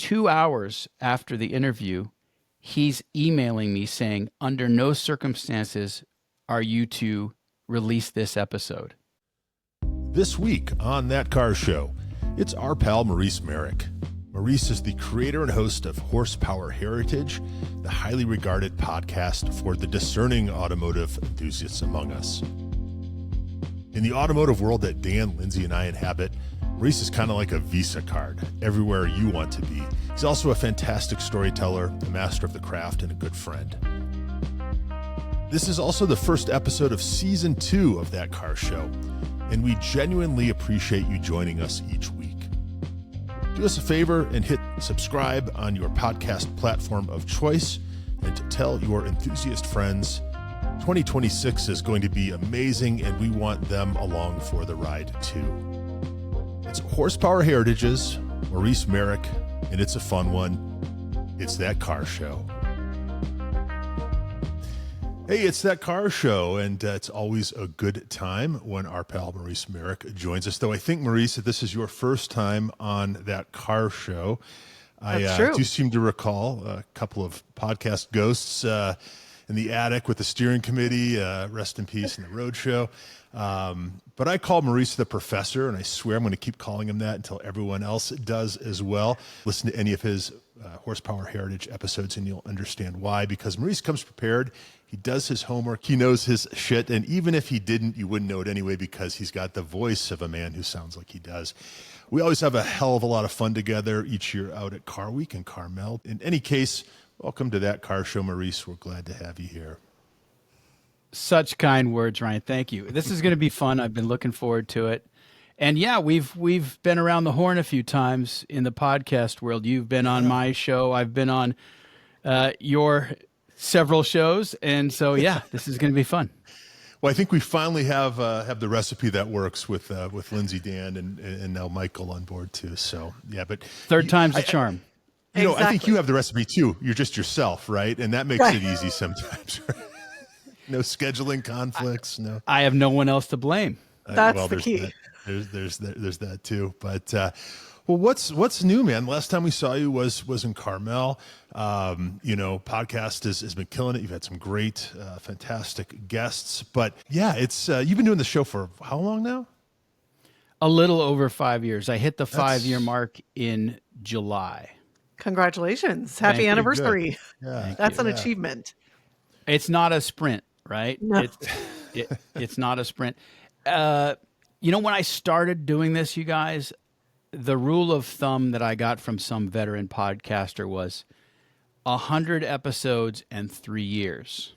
2 hours after the interview, he's emailing me saying, under no circumstances are you to release this episode. This week on That Car Show, it's our pal Maurice Merrick. Maurice is the creator and host of Horsepower Heritage, the highly regarded podcast for the discerning automotive enthusiasts among us. In the automotive world that Dan, Lindsey, and I inhabit, Maurice is kind of like a Visa card, everywhere you want to be. He's also a fantastic storyteller, a master of the craft, and a good friend. This is also the first episode of Season 2 of That Car Show, and we genuinely appreciate you joining us each week. Do us a favor and hit subscribe on your podcast platform of choice, and to tell your enthusiast friends 2026 is going to be amazing, and we want them along for the ride too. It's Horsepower Heritages, Maurice Merrick, and it's a fun one. It's That Car Show. Hey, it's That Car Show, and it's always a good time when our pal Maurice Merrick joins us. Though I think, Maurice, that this is your first time on That Car Show. That's true. I do seem to recall a couple of podcast ghosts in the attic with the steering committee, rest in peace, in the road show. But I call Maurice the professor, and I swear I'm going to keep calling him that until everyone else does as well. Listen to any of his Horsepower Heritage episodes and you'll understand why, because Maurice comes prepared. He does his homework. He knows his shit. And even if he didn't, you wouldn't know it anyway, because he's got the voice of a man who sounds like he does. We always have a hell of a lot of fun together each year out at Car Week in Carmel. In any case, welcome to That Car Show, Maurice. We're glad to have you here. Such kind words, Ryan. Thank you. This is going to be fun. I've been looking forward to it. And yeah, we've been around the horn a few times in the podcast world. You've been on my show. I've been on your several shows. And so, yeah, this is going to be fun. Well, I think we finally have the recipe that works with Lindsey, Dan, and now Michael on board too. So yeah, but third time's the charm. You know, I think you have the recipe too. You're just yourself, right? And that makes it easy sometimes. No scheduling conflicts. No, I have no one else to blame. That's the key. There's that too. But well, what's new, man? Last time we saw you was in Carmel. Podcast has been killing it. You've had some great, fantastic guests. But yeah, it's you've been doing the show for how long now? A little over 5 years. I hit the 5-year mark in July. Congratulations. Happy anniversary. Yeah. That's an achievement. It's not a sprint, right? No. It's not a sprint. When I started doing this, you guys, the rule of thumb that I got from some veteran podcaster was 100 episodes and 3 years.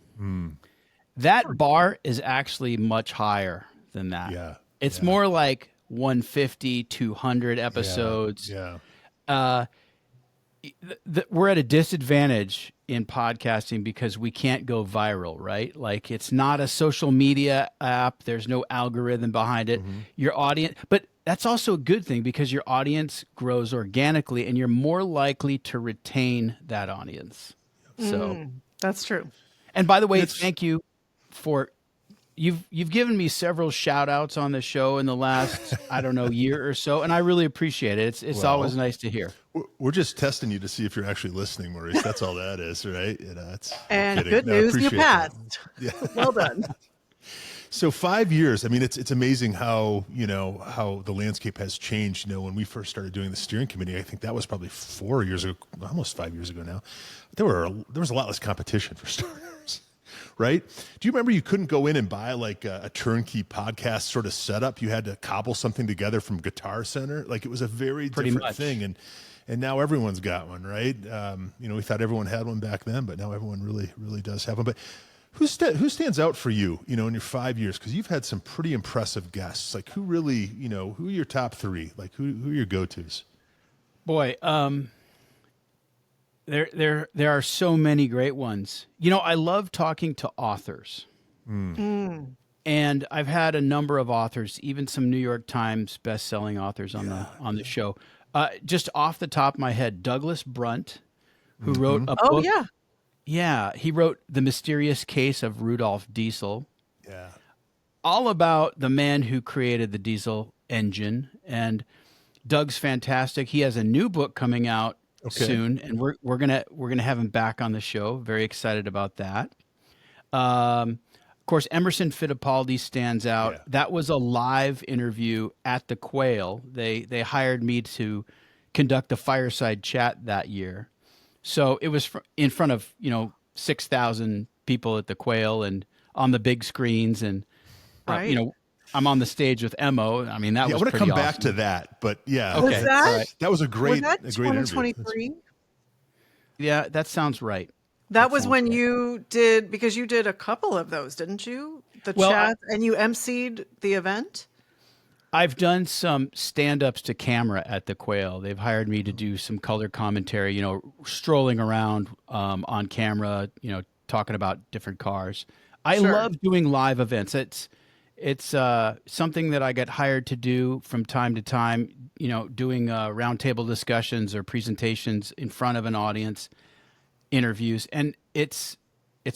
That bar is actually much higher than that. Yeah. It's more like 150, 200 episodes. Yeah. We're at a disadvantage in podcasting because we can't go viral, right? Like, it's not a social media app. There's no algorithm behind it. Your audience, but that's also a good thing because your audience grows organically and you're more likely to retain that audience. So That's true. And by the way, thank you for you've given me several shout outs on the show in the last, year or so. And I really appreciate it. It's always nice to hear. We're just testing you to see if you're actually listening, Maurice. That's all that is, right? And good news, you passed. Yeah. Well done. So 5 years. I mean, it's amazing how the landscape has changed. When we first started doing the steering committee, I think that was probably 4 years ago, almost 5 years ago now. There was a lot less competition for starters, right? Do you remember you couldn't go in and buy like a turnkey podcast sort of setup? You had to cobble something together from Guitar Center. Like, it was a very different thing. And now everyone's got one, right? We thought everyone had one back then, but now everyone really does have one. But who stands out for you, in your 5 years? Because you've had some pretty impressive guests. Like, who really, who are your top three? Like, who are your go-tos? Boy, there are so many great ones. I love talking to authors. And I've had a number of authors, even some New York Times best-selling authors on the show. Just off the top of my head, Douglas Brunt, who wrote a book. Oh, yeah. Yeah, he wrote The Mysterious Case of Rudolf Diesel. Yeah. All about the man who created the diesel engine. And Doug's fantastic. He has a new book coming out soon, and we're gonna have him back on the show. Very excited about that. Of course, Emerson Fittipaldi stands out. Yeah. That was a live interview at the Quail. They hired me to conduct the fireside chat that year, so it was in front of 6,000 people at the Quail and on the big screens, and Right. I'm on the stage with Emo. I mean, that was I want to pretty come back awesome. to that, but yeah, Okay. Was that, All right. that was a great was that interview. 2023? Yeah, that sounds right. That was sounds when right. you did, because you did a couple of those, didn't you? The Well, chat, and you emceed the event? I've done some stand-ups to camera at the Quail. They've hired me to do some color commentary, strolling around on camera, talking about different cars. I Sure. love doing live events. It's something that I get hired to do from time to time, doing roundtable discussions or presentations in front of an audience, interviews, and it's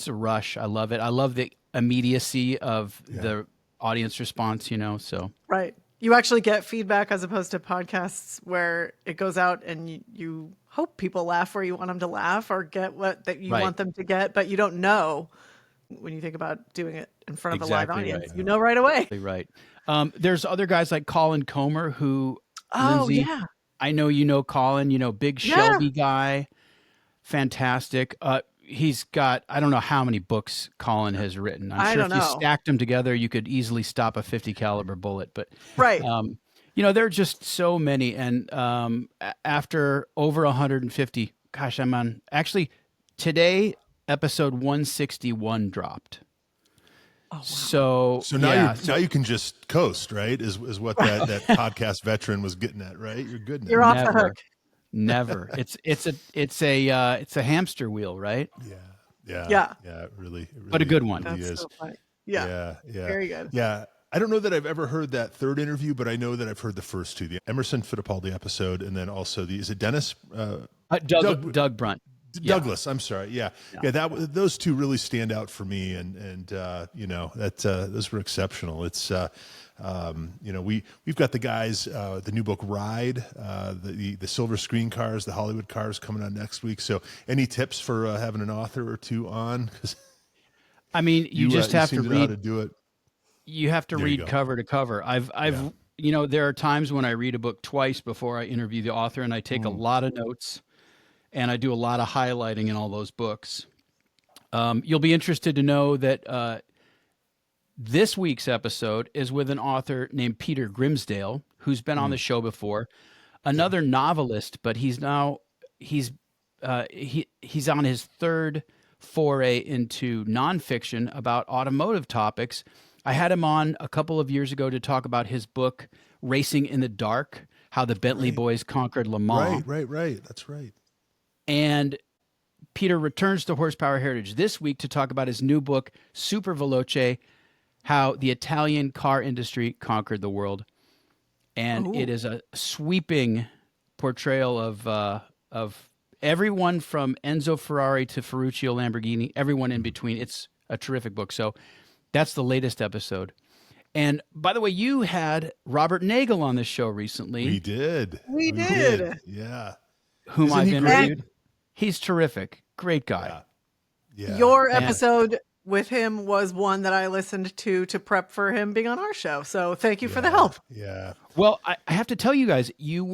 a rush. I love it. I love the immediacy of the audience response, so. Right. You actually get feedback as opposed to podcasts where it goes out and you hope people laugh where you want them to laugh or get what that you Right. want them to get, but you don't know when you think about doing it in front of a live Exactly audience. right. You know right away. Right. There's other guys like Colin Comer who, Oh, Lindsey, yeah. I know Colin, big Yeah. Shelby guy, fantastic. He's got, I don't know how many books Colin has written. I'm I sure don't if you know. stacked them together, you could easily stop a 50 caliber bullet. But Right. there are just so many. And after over 150, gosh, I'm on, actually, today, episode 161 dropped. Oh, wow. So now yeah, now you can just coast, right? Is what that podcast veteran was getting at, right? You're good now. You're off the Never. hook. Never. It's a hamster wheel, right? Yeah. It really But a good one. really That's is. so funny. Yeah. Very good. Yeah. I don't know that I've ever heard that third interview, but I know that I've heard the first two, the Emerson Fittipaldi episode, and then also is it Dennis? Doug Brunt. Douglas, I'm sorry. Yeah. Those two really stand out for me. And those were exceptional. It's, we've got the guys, the new book Ride, the silver screen cars, the Hollywood cars coming on next week. So any tips for having an author or two on? 'Cause I mean, you just have seem to know how read. to do it. You have to There you read go. cover to cover. There are times when I read a book twice before I interview the author, and I take a lot of notes, and I do a lot of highlighting in all those books. You'll be interested to know that this week's episode is with an author named Peter Grimsdale, who's been on the show before, another novelist, but he's on his third foray into nonfiction about automotive topics. I had him on a couple of years ago to talk about his book, Racing in the Dark, How the Bentley Boys Conquered Le Mans. Right. That's right. And Peter returns to Horsepower Heritage this week to talk about his new book, Super Veloce, How the Italian Car Industry Conquered the World. And it is a sweeping portrayal of everyone from Enzo Ferrari to Ferruccio Lamborghini, everyone in between. It's a terrific book. So that's the latest episode. And by the way, you had Robert Nagel on the show recently. We did. We did. Yeah. Whom Isn't I've he interviewed. He's terrific. Great guy. Yeah. Your Man. episode with him was one that I listened to prep for him being on our show. So thank you for the help. Yeah. Well, I have to tell you guys, you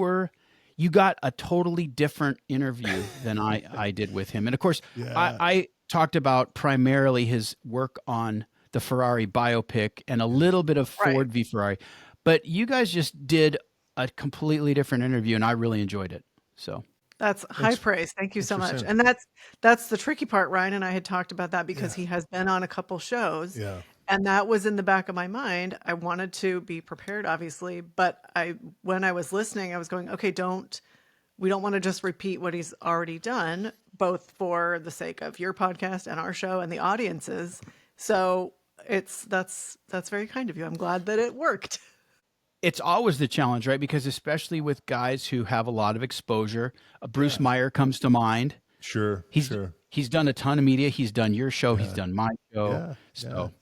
got a totally different interview than I did with him. And of course, I talked about primarily his work on the Ferrari biopic and a little bit of Ford v Ferrari. But you guys just did a completely different interview, and I really enjoyed it. So That's high praise. Thank you so for much. saying And that's the tricky part. Ryan and I had talked about that because he has been on a couple shows. Yeah. And that was in the back of my mind. I wanted to be prepared, obviously, but when I was listening, I was going, okay, we don't want to just repeat what he's already done, both for the sake of your podcast and our show and the audiences. So that's very kind of you. I'm glad that it worked. it's always the challenge, right? Because especially with guys who have a lot of exposure, Bruce Meyer comes to mind. Sure. He's done a ton of media. He's done your show. He's done my show. Yeah. So,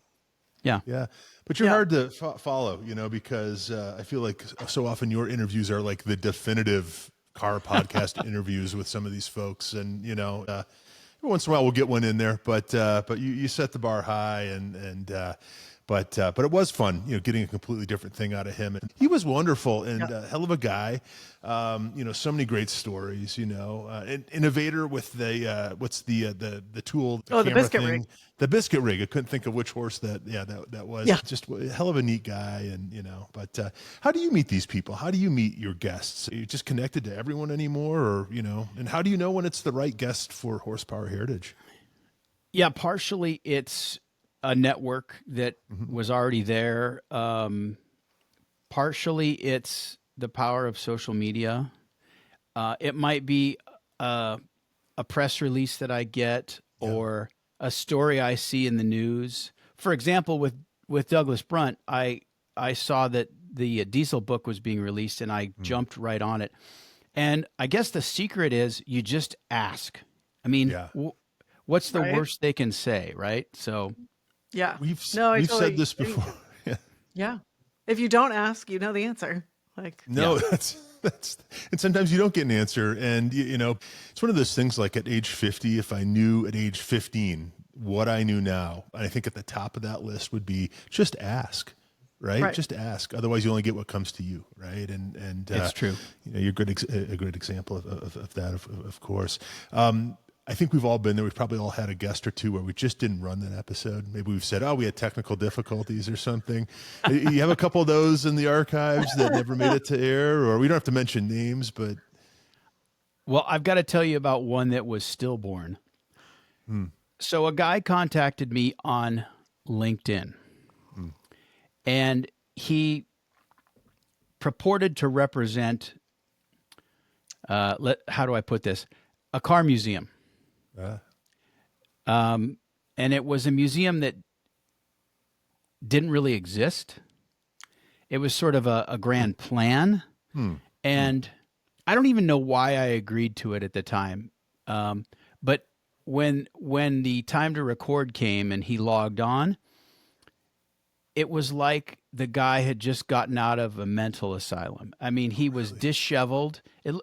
yeah. But you're hard to follow, because I feel like so often your interviews are like the definitive car podcast interviews with some of these folks, and every once in a while we'll get one in there, but you set the bar high, but it was fun, getting a completely different thing out of him. And he was wonderful and a hell of a guy. So many great stories. An innovator with the tool, the camera biscuit thing. rig. The biscuit rig. I couldn't think of which horse that was. Yeah. Just a hell of a neat guy. And but how do you meet these people? How do you meet your guests? Are you just connected to everyone anymore, or and how do you know when it's the right guest for Horsepower Heritage? Yeah, partially it's a network that was already there. Partially it's the power of social media. It might be a press release that I get or a story I see in the news. For example, with Douglas Brunt, I saw that the diesel book was being released and I jumped right on it. And I guess the secret is you just ask. I mean, what's the worst they can say, right? So Yeah. We've said this before. Yeah. If you don't ask, you know the answer. That's and sometimes you don't get an answer. And it's one of those things, like at age 50, if I knew at age 15 what I knew now, I think at the top of that list would be just ask, right? Just ask. Otherwise you only get what comes to you. Right. And it's true. You're a good example of that, of course. I think we've all been there. We've probably all had a guest or two where we just didn't run that episode. Maybe we've said, we had technical difficulties or something. You have a couple of those in the archives that never made it to air, or we don't have to mention names, but. Well, I've got to tell you about one that was stillborn. So a guy contacted me on LinkedIn and he purported to represent, how do I put this? A car museum. And it was a museum that didn't really exist. It was sort of a grand plan. And I don't even know why I agreed to it at the time. But when the time to record came and he logged on, it was like the guy had just gotten out of a mental asylum. I mean, he was disheveled. It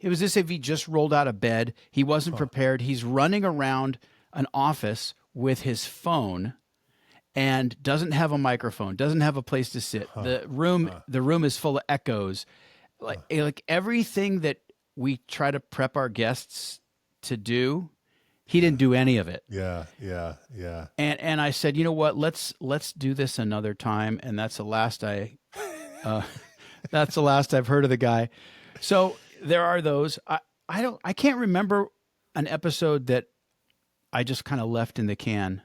was as if he just rolled out of bed. He wasn't prepared. He's running around an office with his phone and doesn't have a microphone, doesn't have a place to sit. The room is full of echoes. Like everything that we try to prep our guests to do, he didn't do any of it. Yeah. And I said, you know what? Let's do this another time. And that's the last that's the last I've heard of the guy. So there are those. I can't remember an episode that I just kind of left in the can.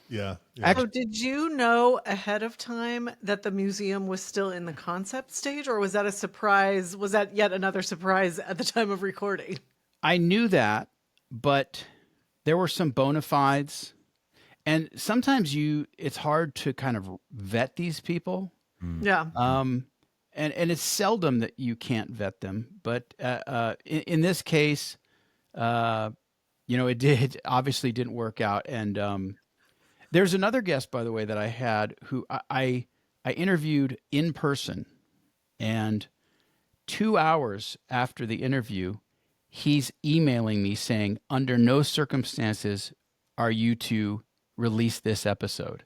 Yeah. So did you know ahead of time that the museum was still in the concept stage, or was that a surprise? Was that yet another surprise at the time of recording? I knew that, but there were some bona fides, and sometimes it's hard to kind of vet these people. Yeah. And it's seldom that you can't vet them, but in this case, it obviously didn't work out. And there's another guest, by the way, that I had who I interviewed in person, and 2 hours after the interview, he's emailing me saying, under no circumstances are you to release this episode.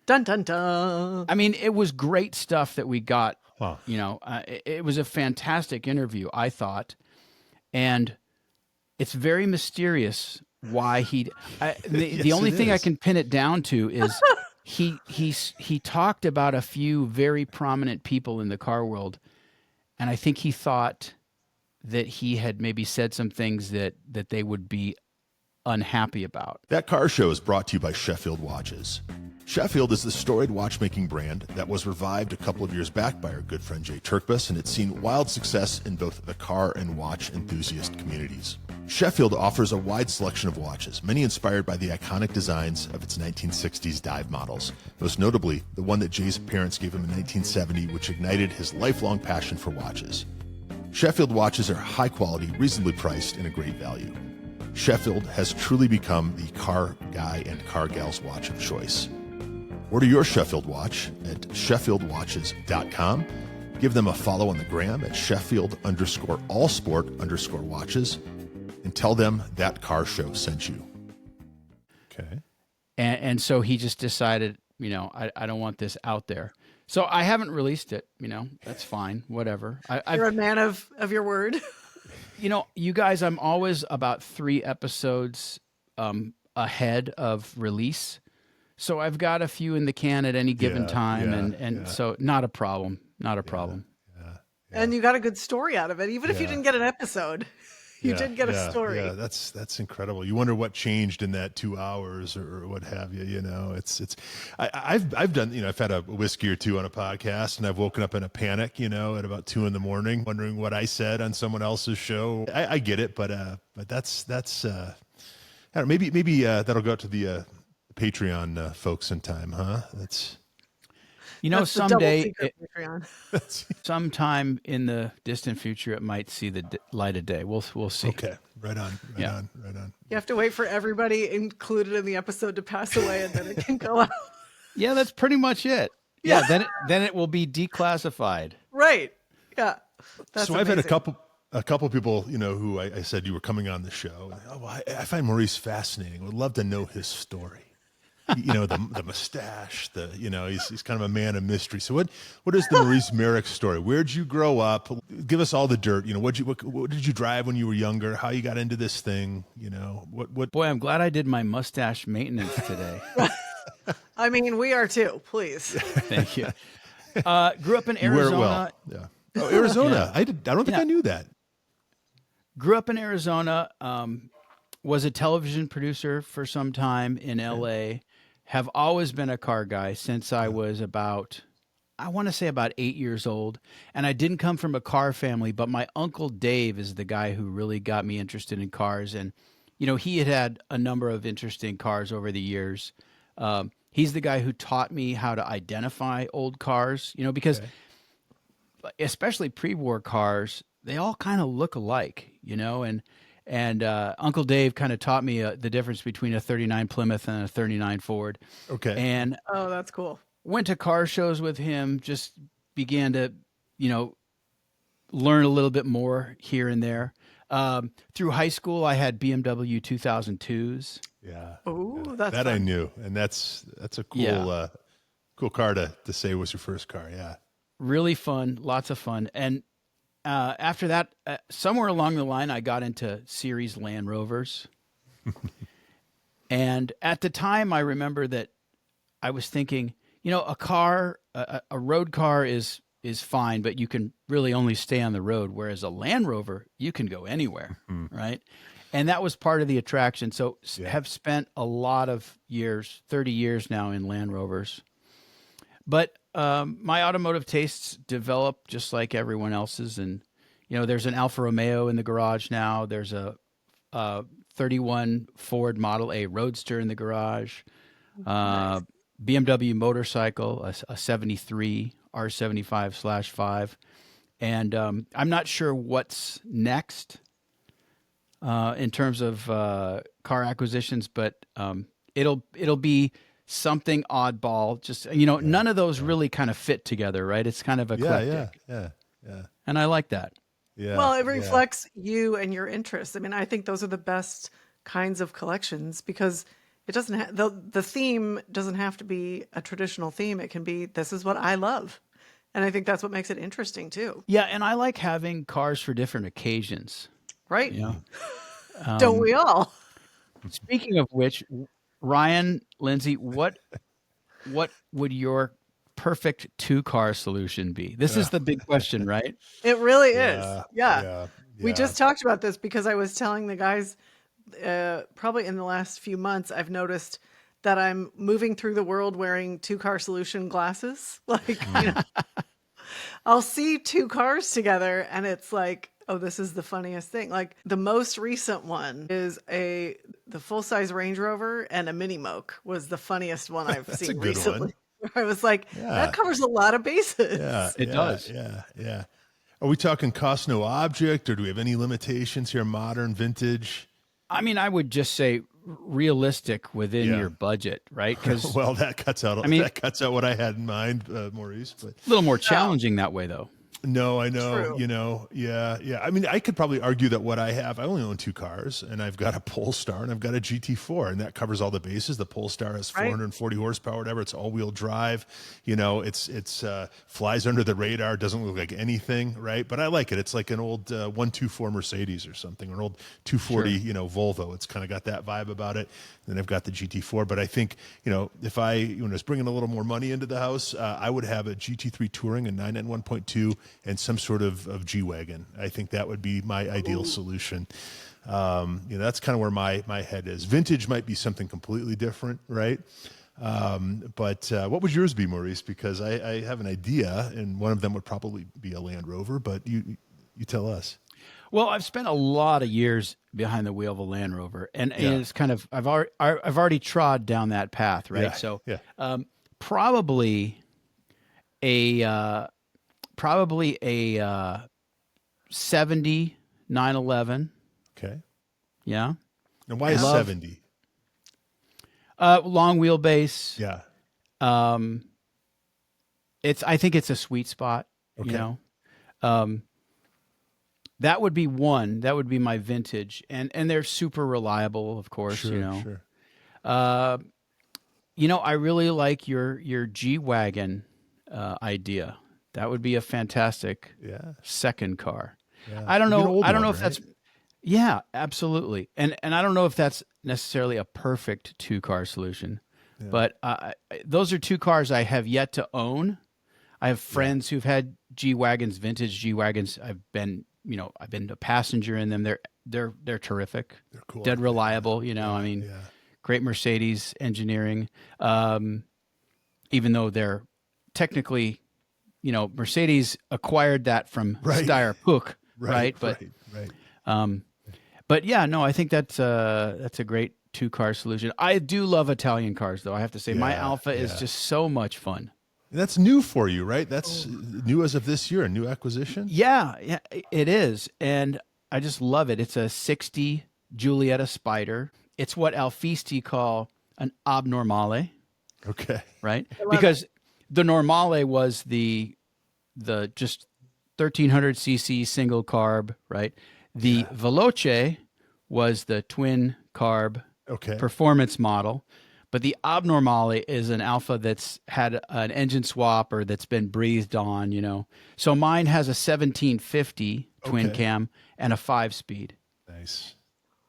Dun, dun, dun. I mean, it was great stuff that we got. Wow. It was a fantastic interview, I thought. And it's very mysterious why the only thing I can pin it down to is he talked about a few very prominent people in the car world. And I think he thought that he had maybe said some things that they would be unhappy about. That car show is brought to you by Sheffield Watches. Sheffield is the storied watchmaking brand that was revived a couple of years back by our good friend Jay Turkbus, and it's seen wild success in both the car and watch enthusiast communities. Sheffield offers a wide selection of watches, many inspired by the iconic designs of its 1960s dive models, most notably the one that Jay's parents gave him in 1970, which ignited his lifelong passion for watches. Sheffield watches are high quality, reasonably priced, and a great value. Sheffield has truly become the car guy and car gal's watch of choice. Order your Sheffield watch at sheffieldwatches.com. Give them a follow on the gram at Sheffield_allsport_watches and tell them That Car Show sent you. Okay. And so he just decided, I don't want this out there. So I haven't released it, that's fine, whatever. You're a man of your word. You guys, I'm always about 3 episodes ahead of release. So I've got a few in the can at any given time. So not a problem. Not a problem. Yeah. And you got a good story out of it. Even if you didn't get an episode, you did get a story. Yeah, that's incredible. You wonder what changed in that 2 hours or what have you. I've done. I've had a whiskey or two on a podcast, and I've woken up in a panic. At about 2 a.m, wondering what I said on someone else's show. I get it, but that's I don't know, maybe that'll go out to the Patreon folks in time, huh? That's someday, sometime in the distant future, it might see the light of day. We'll see. Okay, right on. You have to wait for everybody included in the episode to pass away, and then it can go out. Yeah, that's pretty much it. Yeah, then it will be declassified. Right. Yeah. That's so amazing. I've had a couple people, who I said you were coming on the show. I find Maurice fascinating. Would love to know his story. The mustache, he's kind of a man of mystery. So what is the Maurice Merrick story? Where'd you grow up? Give us all the dirt. What did you drive when you were younger? How you got into this thing? What? Boy, I'm glad I did my mustache maintenance today. I mean, we are too. Please. Thank you. Grew up in Arizona. Well. Yeah. Oh, Arizona. I don't think I knew that. Grew up in Arizona. Was a television producer for some time in LA. Have always been a car guy since I was about 8 years old. And I didn't come from a car family, but my Uncle Dave is the guy who really got me interested in cars. And, he had a number of interesting cars over the years. He's the guy who taught me how to identify old cars, because especially pre-war cars, they all kind of look alike, and Uncle Dave kind of taught me the difference between a 39 Plymouth and a 39 Ford. Okay. And oh, that's cool. Went to car shows with him, just began to, learn a little bit more here and there. Through high school, I had BMW 2002s. Yeah. Oh, that's that fun. I knew. And that's a cool, cool car to say was your first car. Yeah. Really fun. Lots of fun. And after that, somewhere along the line, I got into series Land Rovers. And at the time, I remember that I was thinking, a car, a road car is fine, but you can really only stay on the road. Whereas a Land Rover, you can go anywhere, right? And that was part of the attraction. So have spent a lot of years, 30 years now in Land Rovers. But my automotive tastes develop just like everyone else's. And, there's an Alfa Romeo in the garage now. There's a 31 Ford Model A Roadster in the garage. Nice. BMW motorcycle, a 73 R75/5. And I'm not sure what's next in terms of car acquisitions, but it'll be something oddball. Just none of those really kind of fit together, right? It's kind of eclectic. Yeah. And I like that. Yeah. Well, it reflects you and your interests. I mean, I think those are the best kinds of collections because it doesn't the theme doesn't have to be a traditional theme. It can be, this is what I love. And I think that's what makes it interesting too. Yeah. And I like having cars for different occasions. Right. Yeah. Don't we all? Speaking of which, Ryan, Lindsay, what would your perfect 2-car solution be? This is the big question, right? It really is. Yeah. We just talked about this because I was telling the guys, probably in the last few months, I've noticed that I'm moving through the world wearing 2-car solution glasses. Like, I'll see 2 cars together and it's like, oh, this is the funniest thing. Like the most recent one is the full-size Range Rover and a Mini Moke was the funniest one I've That's seen a good recently. one. I was like, that covers a lot of bases. Yeah, It does. Yeah. Are we talking cost no object, or do we have any limitations here? Modern, vintage? I mean, I would just say realistic within your budget, right? Because well, that cuts out. That cuts out what I had in mind, Maurice. But a little more challenging that way, though. No, I know, True. yeah. I mean, I could probably argue that what I have, I only own two cars, and I've got a Polestar and I've got a GT4, and that covers all the bases. The Polestar has Right. 440 horsepower, whatever. It's all-wheel drive. It's flies under the radar, doesn't look like anything, right? But I like it. It's like an old 124 Mercedes or something, or an old 240, Sure. Volvo. It's kind of got that vibe about it. And then I've got the GT4, but I think, if I was bringing a little more money into the house, I would have a GT3 Touring, a 9N 1.2, and some sort of G-Wagon. I think that would be my ideal solution. That's kind of where my head is. Vintage might be something completely different, right? But what would yours be, Maurice? Because I have an idea, and one of them would probably be a Land Rover, but you tell us. Well, I've spent a lot of years behind the wheel of a Land Rover, and Yeah. it's kind of I've already trod down that path, right? Yeah, So, yeah. probably a 70 911. Okay. Yeah. And why is Love- 70? Long wheelbase. Yeah. I think it's a sweet spot, Okay. That would be one. That would be my vintage, and they're super reliable, of course. Sure. I really like your G-Wagon idea. That would be a fantastic Yeah. second car. Yeah. I don't Maybe an know. old I don't know one, if that's absolutely, and I don't know if that's necessarily a perfect two-car solution, but those are two cars I have yet to own. I have friends who've had G-Wagons, vintage G-Wagons. I've been a passenger in them. They're terrific. They're cool. Dead reliable. Yeah. Great Mercedes engineering. Even though they're technically, Mercedes acquired that from Right. Steyr Puch, right? But yeah, no, I think that's a great two-car solution. I do love Italian cars, though. I have to say, my Yeah, Alfa is just so much fun. And that's new for you, right? That's new as of this year, a new acquisition. Yeah, it is, and I just love it. It's a '60 Giulietta Spider. It's what Alfisti call an abnormale, Okay. right? Because the Normale was the just 1300 cc single carb, right? The Veloce was the twin carb Okay. performance model, but the Abnormale is an Alpha that's had an engine swap or that's been breathed on. So mine has a 1750 twin Okay. cam and a 5-speed. Nice.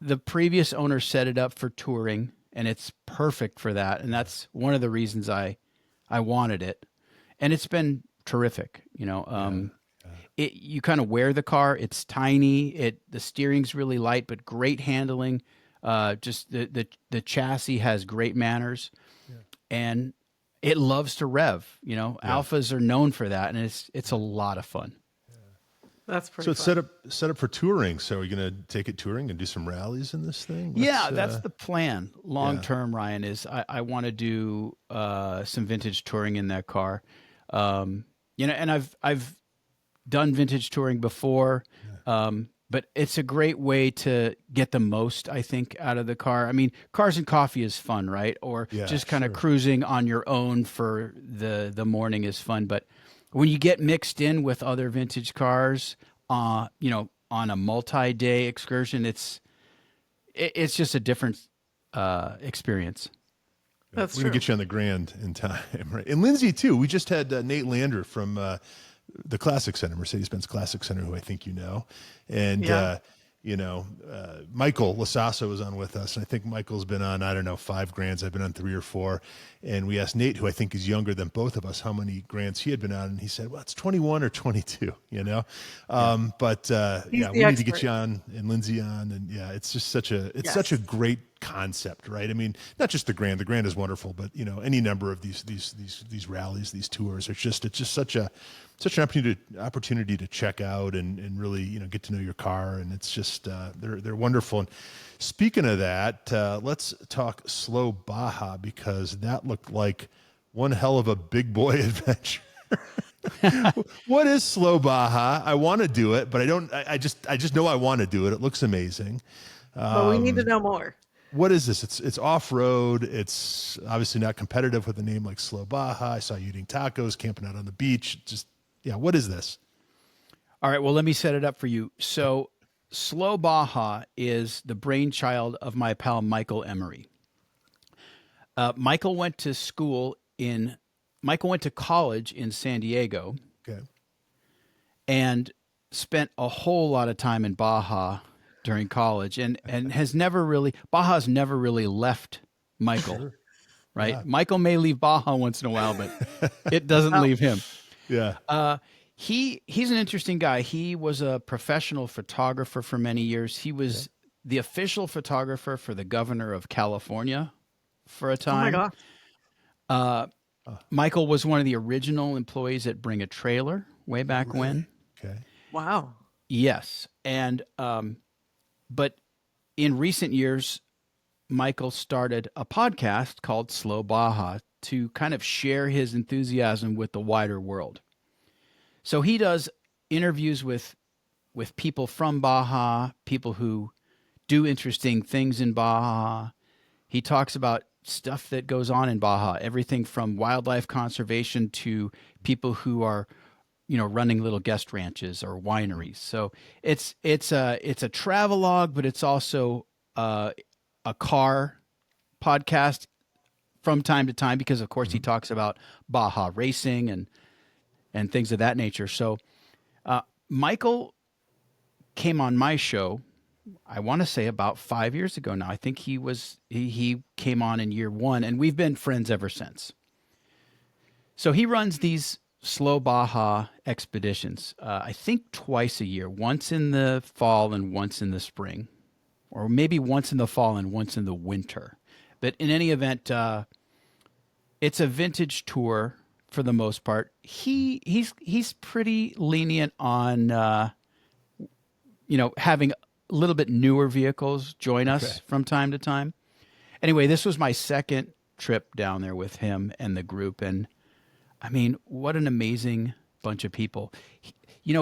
The previous owner set it up for touring, and it's perfect for that. And that's one of the reasons I wanted it. And it's been terrific. You kind of wear the car. It's tiny. The steering's really light, but great handling. Just the chassis has great manners, and it loves to rev. Alphas are known for that, and it's a lot of fun. That's pretty So it's fun. set up for touring. So are you going to take it touring and do some rallies in this thing? That's the plan. Long term, Ryan, is I want to do some vintage touring in that car. And I've done vintage touring before. But it's a great way to get the most, I think, out of the car. I mean, cars and coffee is fun, right? Or just kind of cruising on your own for the morning is fun. But when you get mixed in with other vintage cars, on a multi-day excursion, it's just a different experience. That's We're true. going to get you on the Grand in time, right? And Lindsey, too. We just had Nate Lander from the Classic Center, Mercedes-Benz Classic Center, who I think you know. And, Michael Lasasso was on with us. And I think Michael's been on, 5 Grands. I've been on 3 or 4. And we asked Nate, who I think is younger than both of us, how many Grands he had been on. And he said, well, it's 21 or 22, But, we need to get expert. you on and Lindsey on. And, it's just such a great concept, right? I mean, not just the Grand. The Grand is wonderful, but, any number of these rallies, these tours, it's just such an opportunity to check out and really, get to know your car. And it's just, they're wonderful. And speaking of that, let's talk slow Baja, because that looked like one hell of a big boy adventure. What is slow Baja? I want to do it, but I just know I want to do it. It looks amazing. But we need to know more. What is this? It's off-road. It's obviously not competitive with a name like Slow Baja. I saw you eating tacos, camping out on the beach. What is this? All right, well, let me set it up for you. So, Slow Baja is the brainchild of my pal Michael Emery. Michael went to college in San Diego Okay. and spent a whole lot of time in Baja during college, and Baja's never really left Michael. Sure. Right? Yeah. Michael may leave Baja once in a while, but it doesn't leave him. Yeah. He's an interesting guy. He was a professional photographer for many years. He was the official photographer for the governor of California for a Oh my time. God. Michael was one of the original employees at Bring a Trailer way back when. Okay. Wow. Yes. And but in recent years, Michael started a podcast called Slow Baja to kind of share his enthusiasm with the wider world. So he does interviews with people from Baja, people who do interesting things in Baja. He talks about stuff that goes on in Baja, everything from wildlife conservation to people who are, running little guest ranches or wineries. So it's a travelogue, but it's also a car podcast from time to time because, of course, he talks about Baja racing and things of that nature. So Michael came on my show, I want to say about 5 years ago now. I think he came on in year one, and we've been friends ever since. So he runs these Slow Baja expeditions, I think twice a year, once in the fall and once in the spring, or maybe once in the fall and once in the winter. But in any event, it's a vintage tour for the most part. He's pretty lenient on having a little bit newer vehicles join us from time to time. Anyway, this was my second trip down there with him and the group, and I mean, what an amazing bunch of people.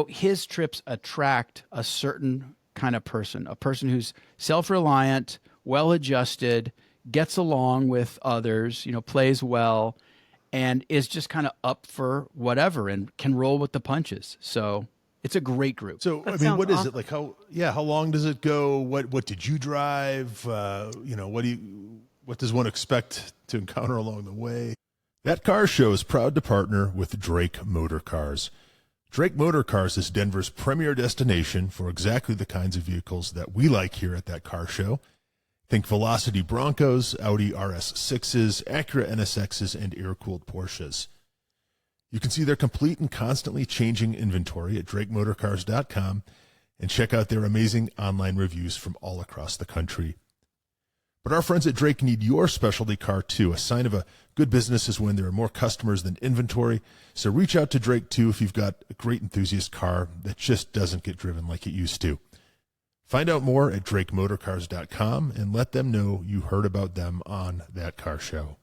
His trips attract a certain kind of person, a person who's self-reliant, well-adjusted, gets along with others, plays well, and is just kind of up for whatever and can roll with the punches. So it's a great group. So, That I mean, sounds what is awesome. it like? How long does it go? What did you drive? What does one expect to encounter along the way? That Car Show is proud to partner with Drake Motorcars. Drake Motorcars is Denver's premier destination for exactly the kinds of vehicles that we like here at That Car Show. Think Velocity Broncos, Audi RS6s, Acura NSXs, and air-cooled Porsches. You can see their complete and constantly changing inventory at DrakeMotorcars.com and check out their amazing online reviews from all across the country. But our friends at Drake need your specialty car too. A sign of a good business is when there are more customers than inventory. So reach out to Drake too if you've got a great enthusiast car that just doesn't get driven like it used to. Find out more at DrakeMotorcars.com and let them know you heard about them on That Car Show.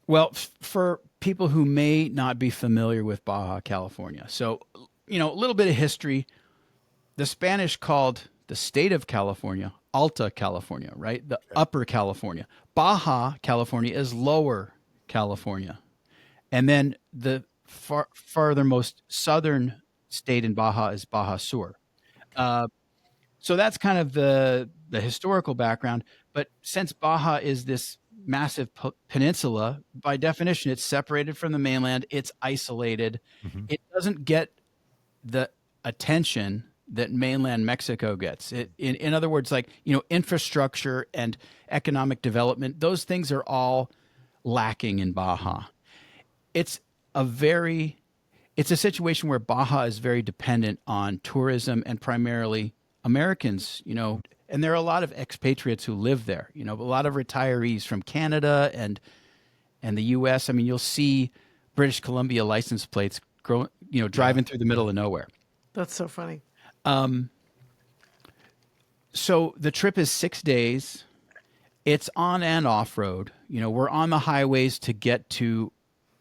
Well, for people who may not be familiar with Baja California, so, a little bit of history. The Spanish called the state of California Alta California, right? The upper California. Baja California is lower California. And then the farthermost southern state in Baja is Baja Sur. So that's kind of the historical background. But since Baja is this massive peninsula, by definition, it's separated from the mainland. It's isolated. Mm-hmm. It doesn't get the attention that mainland Mexico gets. In other words, like, infrastructure and economic development, those things are all lacking in Baja. It's a situation where Baja is very dependent on tourism and primarily Americans, and there are a lot of expatriates who live there, a lot of retirees from Canada and the US. I mean, you'll see British Columbia license plates driving through the middle of nowhere. That's so funny. So the trip is 6 days. It's on and off road. We're on the highways to get to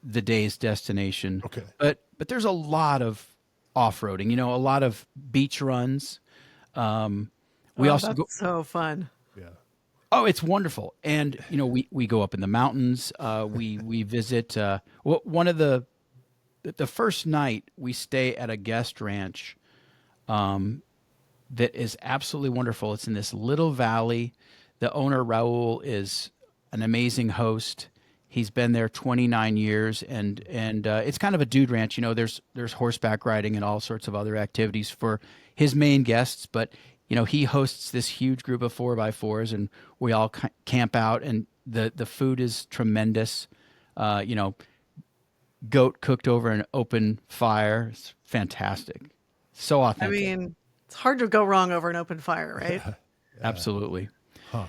the day's destination. Okay. But there's a lot of off-roading, a lot of beach runs. That's so fun. Yeah. Oh, it's wonderful. And, we go up in the mountains. We visit, one of the first night we stay at a guest ranch that is absolutely wonderful. It's in this little valley. The owner, Raul, is an amazing host. He's been there 29 years, and it's kind of a dude ranch. You know, there's horseback riding and all sorts of other activities for his main guests, but you know, he hosts this huge group of 4x4s, and we all camp out, and the food is tremendous. You know, goat cooked over an open fire. It's fantastic. So I authentic. mean, it's hard to go wrong over an open fire, right? Absolutely. Huh.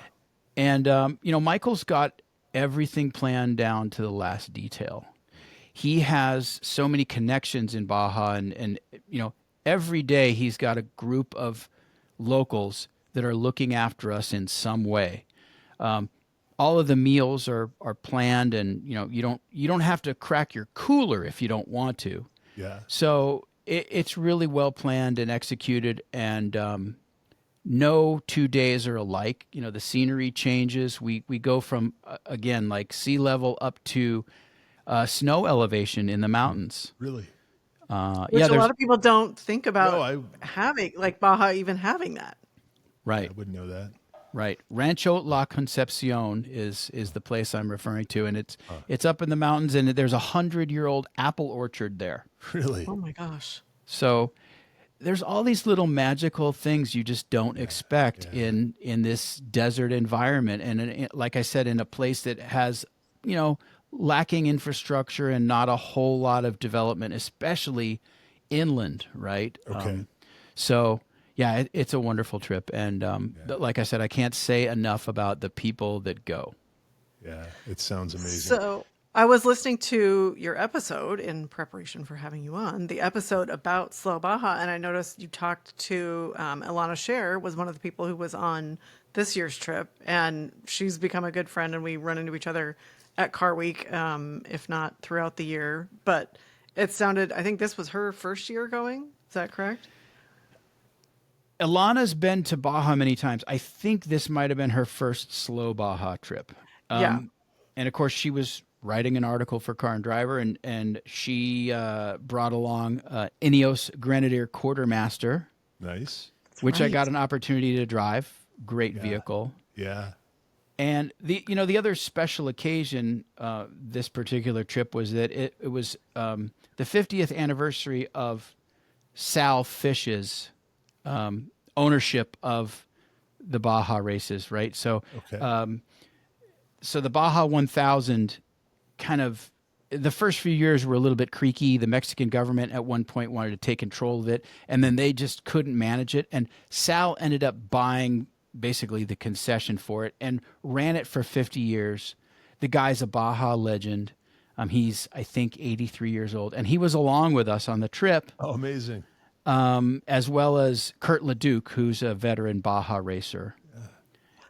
And, you know, Michael's got everything planned down to the last detail. He has so many connections in Baja, and you know, every day he's got a group of locals that are looking after us in some way. All of the meals are planned, and you know, you don't have to crack your cooler if you don't want to. Yeah. So it's really well planned and executed, and no 2 days are alike. You know, the scenery changes. We go from again, like sea level up to snow elevation in the mountains. Really? Which Yeah, a lot of people don't think about No, having, like Baja even having that. right. I wouldn't know that. Right. Rancho La Concepcion is the place I'm referring to, and it's up in the mountains, and there's 100-year-old apple orchard there. Really? Oh my gosh. So there's all these little magical things you just don't expect in this desert environment, and like I said, in a place that has, you know, lacking infrastructure and not a whole lot of development, especially inland, right? Okay. So yeah, it's a wonderful trip, and like I said, I can't say enough about the people that go. Yeah, it sounds amazing. So I was listening to your episode in preparation for having you on, the episode about Slow Baja, and I noticed you talked to Ilana Scher, was one of the people who was on this year's trip, and she's become a good friend, and we run into each other at Car Week, if not throughout the year. But it sounded, I think this was her first year going. Is that correct? Ilana's been to Baja many times. I think this might have been her first Slow Baja trip. Yeah. And of course, she was writing an article for Car and Driver, and she brought along Ineos Grenadier Quartermaster, Nice. which I right. got an opportunity to drive. Great vehicle. Yeah. And the other special occasion this particular trip was that it was the 50th anniversary of Sal Fish's ownership of the Baja races, right? So, Okay. so the Baja 1000 kind of, the first few years were a little bit creaky. The Mexican government at one point wanted to take control of it, and then they just couldn't manage it. And Sal ended up buying basically the concession for it and ran it for 50 years. The guy's a Baja legend. He's, I think, 83 years old, and he was along with us on the trip. Oh, amazing. As well as Kurt Leduc, who's a veteran Baja racer.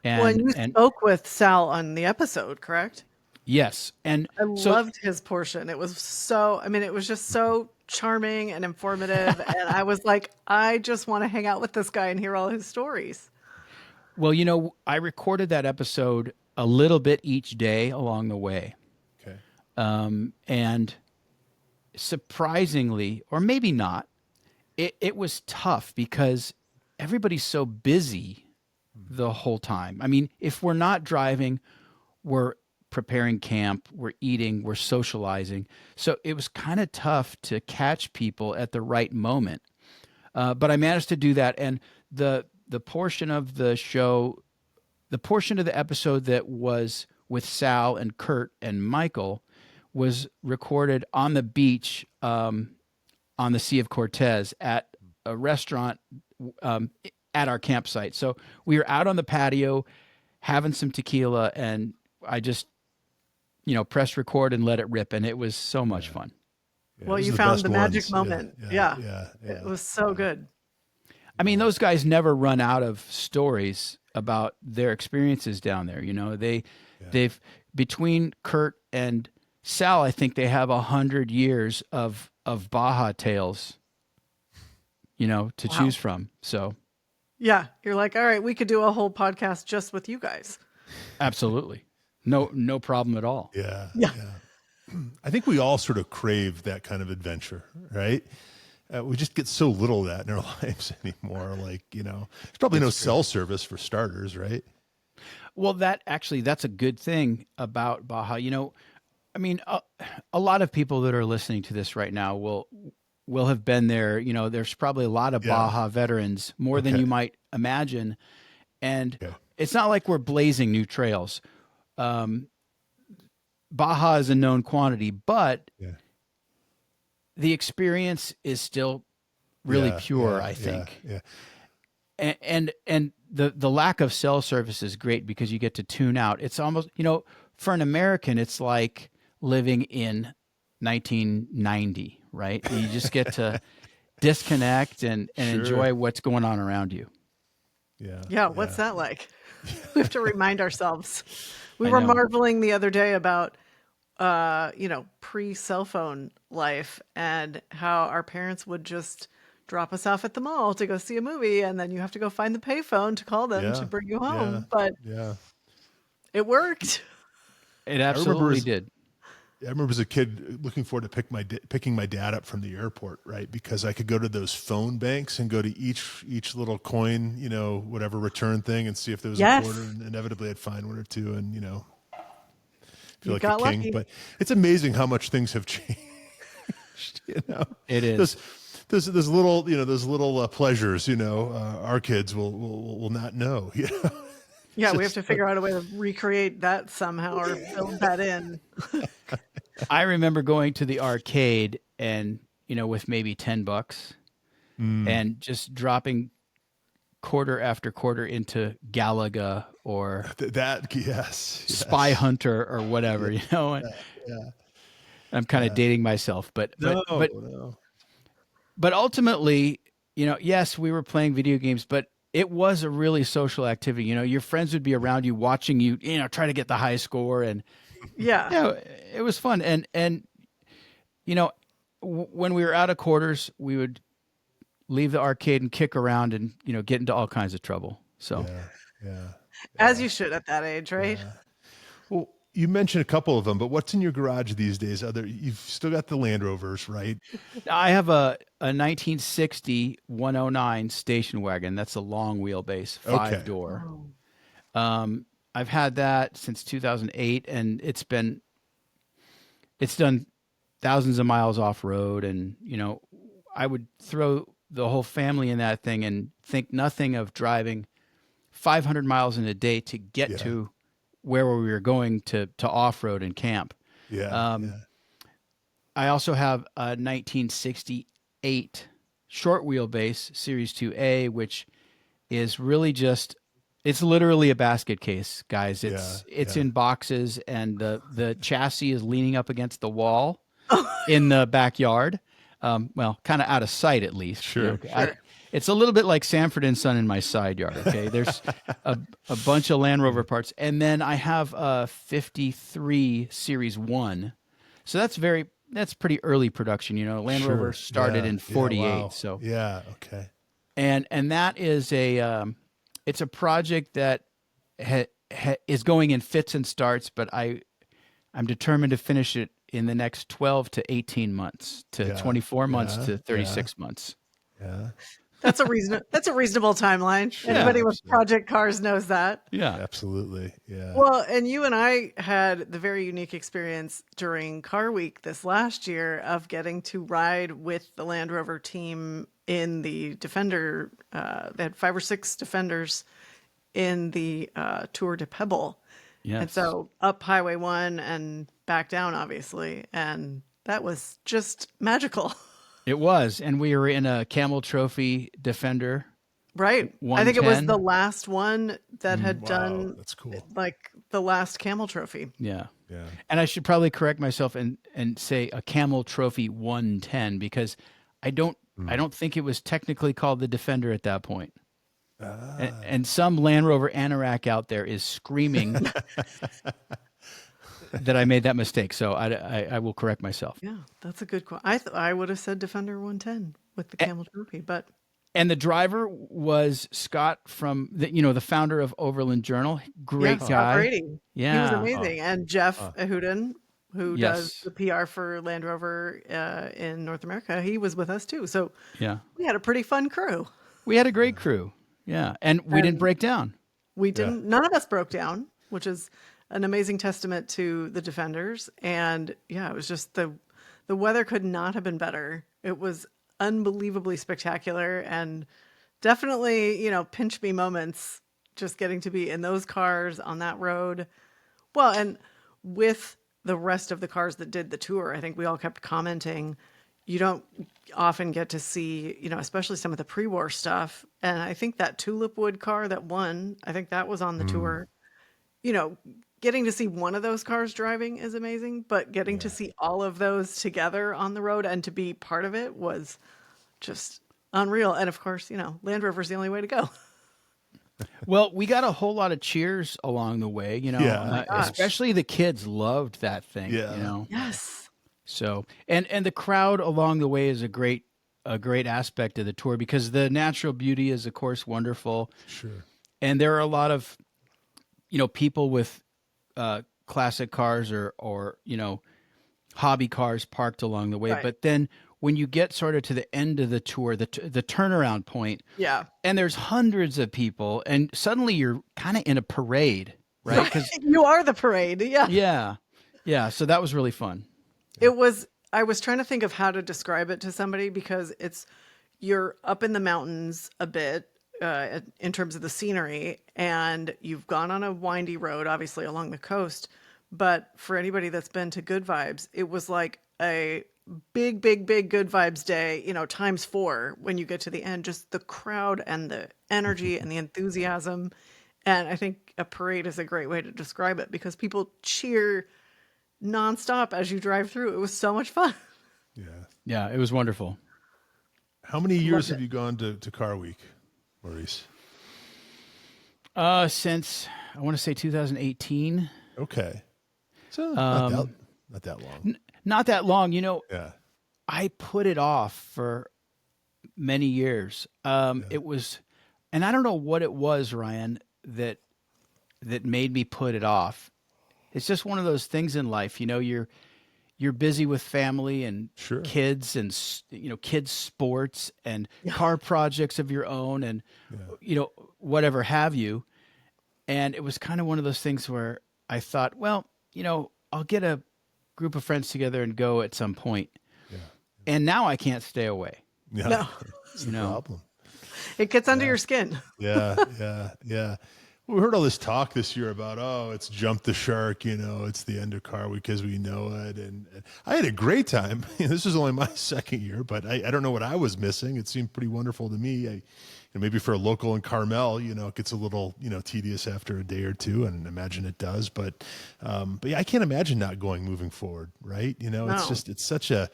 Well, and you spoke with Sal on the episode, correct? Yes. And I loved his portion. It was so, I mean, it was just so charming and informative. And I was like, I just want to hang out with this guy and hear all his stories. well, you know, I recorded that episode a little bit each day along the way. Okay. And surprisingly, or maybe not, it was tough because everybody's so busy the whole time. I mean, if we're not driving, we're preparing camp, we're eating, we're socializing. So it was kind of tough to catch people at the right moment. But I managed to do that. And the portion of the show, the portion of the episode that was with Sal and Kurt and Michael was recorded on the beach on the Sea of Cortez at a restaurant at our campsite. So we were out on the patio having some tequila, and I just, you know, pressed record and let it rip, and it was so much fun. Yeah, Well, those you are found best the magic ones. moment. Yeah. It was so good. I mean, those guys never run out of stories about their experiences down there. You know, they've between Kurt and Sal, I think they have 100 years of Baja tales, you know, to choose from. So Yeah. You're like, all right, we could do a whole podcast just with you guys. absolutely. No problem at all. Yeah. Yeah. I think we all sort of crave that kind of adventure, right? We just get so little of that in our lives anymore. Like, there's probably no cell service for starters, right? Well, that's a good thing about Baja. I mean, a lot of people that are listening to this right now will have been there. There's probably a lot of Baja veterans, more than you might imagine. And it's not like we're blazing new trails. Baja is a known quantity, but the experience is still really pure, I think. And the lack of cell service is great because you get to tune out. It's almost, for an American, it's like living in 1990, right? You just get to disconnect and enjoy what's going on around you. Yeah. What's that like? We have to remind ourselves. We I were know. marveling the other day about, pre-cell phone life and how our parents would just drop us off at the mall to go see a movie. And then you have to go find the payphone to call them to bring you home. But it worked. It absolutely did. I remember as a kid looking forward to picking my dad up from the airport, right? Because I could go to those phone banks and go to each little coin, whatever return thing, and see if there was a quarter, and inevitably I'd find one or two, and feel like a king. Lucky. But it's amazing how much things have changed. It is. There's little those little pleasures, our kids will not know. Yeah, we have to figure out a way to recreate that somehow or build that in. I remember going to the arcade and, with maybe $10 and just dropping quarter after quarter into Galaga or Spy Hunter or whatever, And I'm kind of dating myself, but ultimately, yes, we were playing video games, but it was a really social activity. Your friends would be around you watching you, try to get the high score. And it was fun. And when we were out of quarters, we would leave the arcade and kick around and, get into all kinds of trouble. So, As you should at that age, right? Yeah. Well, you mentioned a couple of them, but what's in your garage these days? You've still got the Land Rovers, right? I have a 1960 109 station wagon. That's a long wheelbase, 5-door. I've had that since 2008, and it's done thousands of miles off road. And, I would throw the whole family in that thing and think nothing of driving 500 miles in a day to get to where we were going to off-road and camp. I also have a 1968 short wheelbase Series 2A, which is really it's literally a basket case, guys. It's in boxes, and the chassis is leaning up against the wall in the backyard. Well, kind of out of sight, at least. Sure. It's a little bit like Sanford and Son in my side yard. Okay, there's a bunch of Land Rover parts, and then I have a '53 Series 1. So that's pretty early production. Land Rover started in '48. Wow. So okay. And that is it's a project that is going in fits and starts, but I'm determined to finish it in the next 12 to 18 months to 24 months to 36 months. Yeah. That's a reasonable timeline. Anybody with project cars knows that. Yeah, absolutely. Yeah. Well, and you and I had the very unique experience during Car Week this last year of getting to ride with the Land Rover team in the Defender. They had 5 or 6 Defenders in the Tour de Pebble. Yes. And so up Highway 1 and back down, obviously. And that was just magical. It was. And we were in a Camel Trophy Defender. Right. I think it was the last one that had done that's cool. Like the last Camel Trophy. Yeah. Yeah. And I should probably correct myself and say a Camel Trophy 110, because I don't think it was technically called the Defender at that point. And some Land Rover anorak out there is screaming that I made that mistake. So I will correct myself. Yeah, that's a good quote. I would have said Defender 110 with the Camel Trophy, but. And the driver was Scott from the founder of Overland Journal. Great guy. Scott Brady. Yeah. He was amazing. And Jeff Ahuden. who does Yes. the PR for Land Rover in North America. He was with us too. So Yeah. we had a pretty fun crew. We had a great crew. Yeah. And we didn't And break down. we Yeah. didn't, none of us broke down, which is an amazing testament to the Defenders. And yeah, it was just the weather could not have been better. It was unbelievably spectacular and definitely, pinch me moments just getting to be in those cars on that road. Well, and with the rest of the cars that did the tour, I think we all kept commenting, you don't often get to see, especially some of the pre-war stuff. And I think that tulip wood car that won, I think that was on the tour. You know, getting to see one of those cars driving is amazing, but getting to see all of those together on the road and to be part of it was just unreal. And of course, Land Rover's the only way to go. Well, we got a whole lot of cheers along the way, Yeah. Oh my gosh. especially the kids loved that thing, Yeah. Yes. So, and the crowd along the way is a great aspect of the tour because the natural beauty is of course wonderful. Sure. And there are a lot of, people with classic cars or hobby cars parked along the way. Right. But then when you get sort of to the end of the tour, the turnaround point, Yeah. and there's hundreds of people, and suddenly you're kind of in a parade, right? 'Cause You are the parade. Yeah. yeah. So that was really fun. I was trying to think of how to describe it to somebody because you're up in the mountains a bit in terms of the scenery, and you've gone on a windy road, obviously along the coast. But for anybody that's been to Good Vibes, it was like a big, big, big Good Vibes day, times 4 when you get to the end, just the crowd and the energy and the enthusiasm. And I think a parade is a great way to describe it because people cheer nonstop as you drive through. It was so much fun. Yeah. Yeah, it was wonderful. How many years Loved have it. you gone to Car Week, Maurice? Since I want to say 2018, Okay. So not that long. not that long. Yeah. I put it off for many years. It was, and I don't know what it was, Ryan, that made me put it off. It's just one of those things in life. You're busy with family and Sure. kids and kids sports and car projects of your own and whatever have you. And it was kind of one of those things where I thought, well, I'll get a group of friends together and go at some point. Yeah. And now I can't stay away. Yeah. No. That's the problem. It gets under your skin. Yeah. Yeah. We heard all this talk this year about, it's jump the shark, it's the end of Car Week because we know it. And I had a great time. This was only my second year, but I don't know what I was missing. It seemed pretty wonderful to me. Maybe for a local in Carmel, it gets a little, tedious after a day or two, and imagine it does. But yeah, I can't imagine not going moving forward, right? It's such a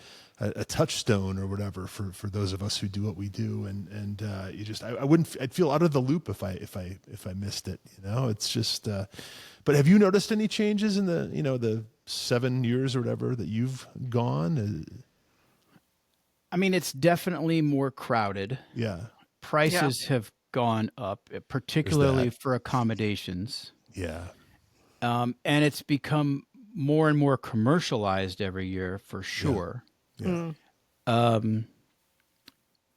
touchstone or whatever for those of us who do what we do, and I'd feel out of the loop if I missed it. It's just. But have you noticed any changes in the 7 years or whatever that you've gone? I mean, it's definitely more crowded. Yeah. Prices have gone up, particularly for accommodations. Yeah. And it's become more and more commercialized every year for sure. Yeah.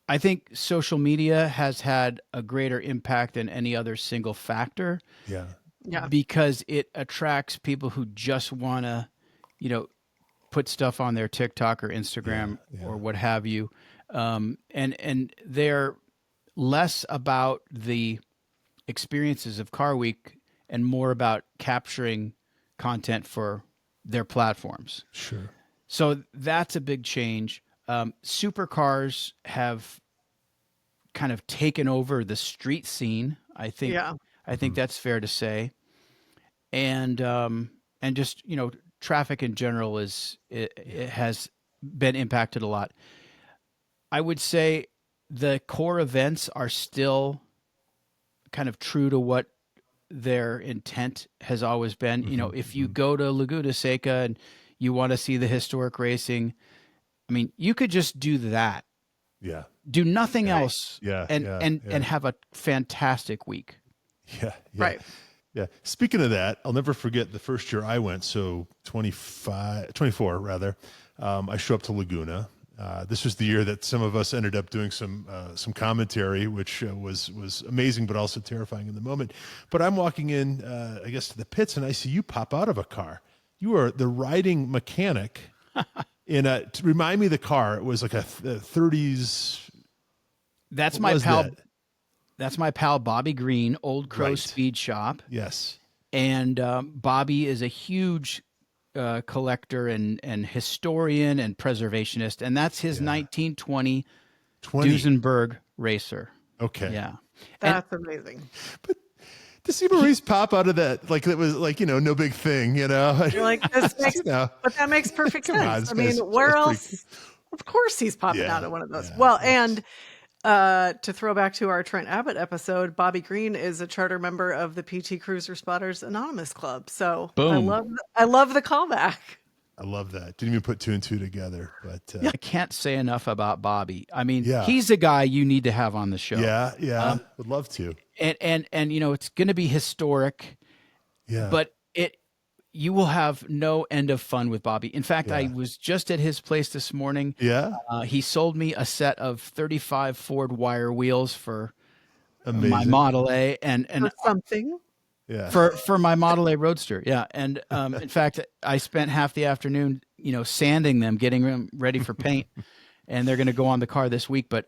I think social media has had a greater impact than any other single factor Yeah. Yeah. because it attracts people who just want to, put stuff on their TikTok or Instagram or what have you. And they're less about the experiences of Car Week and more about capturing content for their platforms. Sure. So that's a big change. Supercars have kind of taken over the street scene. I think that's fair to say. And just, traffic in general it has been impacted a lot. I would say the core events are still kind of true to what their intent has always been. If you go to Laguna Seca and you want to see the historic racing, I mean, you could just do that. Yeah. Do nothing else. Yeah, And have a fantastic week. Yeah. Right. Yeah. Speaking of that, I'll never forget the first year I went. So 24 rather. I show up to Laguna. This was the year that some of us ended up doing some commentary, which was amazing, but also terrifying in the moment. But I'm walking in, I guess, to the pits, and I see you pop out of a car. You are the riding mechanic to remind me of the car. It was like a 30s. That's What my was pal. that? That's my pal Bobby Green, Old Crow Right. Speed Shop. Yes. And Bobby is a huge collector and historian and preservationist, and that's his 1920 Duesenberg racer. Okay. Yeah. That's amazing. But to see Maurice pop out of that, like it was like, no big thing, You're like, this makes, but that makes perfect Come on, sense. this guy's where pretty else? Of course he's popping Yeah, out of one of those. yeah, Well, of course. and to throw back to our Trent Abbott episode, Bobby Green is a charter member of the PT Cruiser Spotters Anonymous Club. So Boom. I love the callback. I love that. Didn't even put two and two together, but I can't say enough about Bobby. I mean, Yeah. he's a guy you need to have on the show. yeah, would love to. And it's going to be historic, Yeah. but you will have no end of fun with Bobby. In fact, I was just at his place this morning. Yeah. He sold me a set of 35 Ford wire wheels for Amazing. my Model A and Or something. Yeah. for my Model A Roadster. Yeah. And in fact, I spent half the afternoon, sanding them, getting them ready for paint, and they're going to go on the car this week. But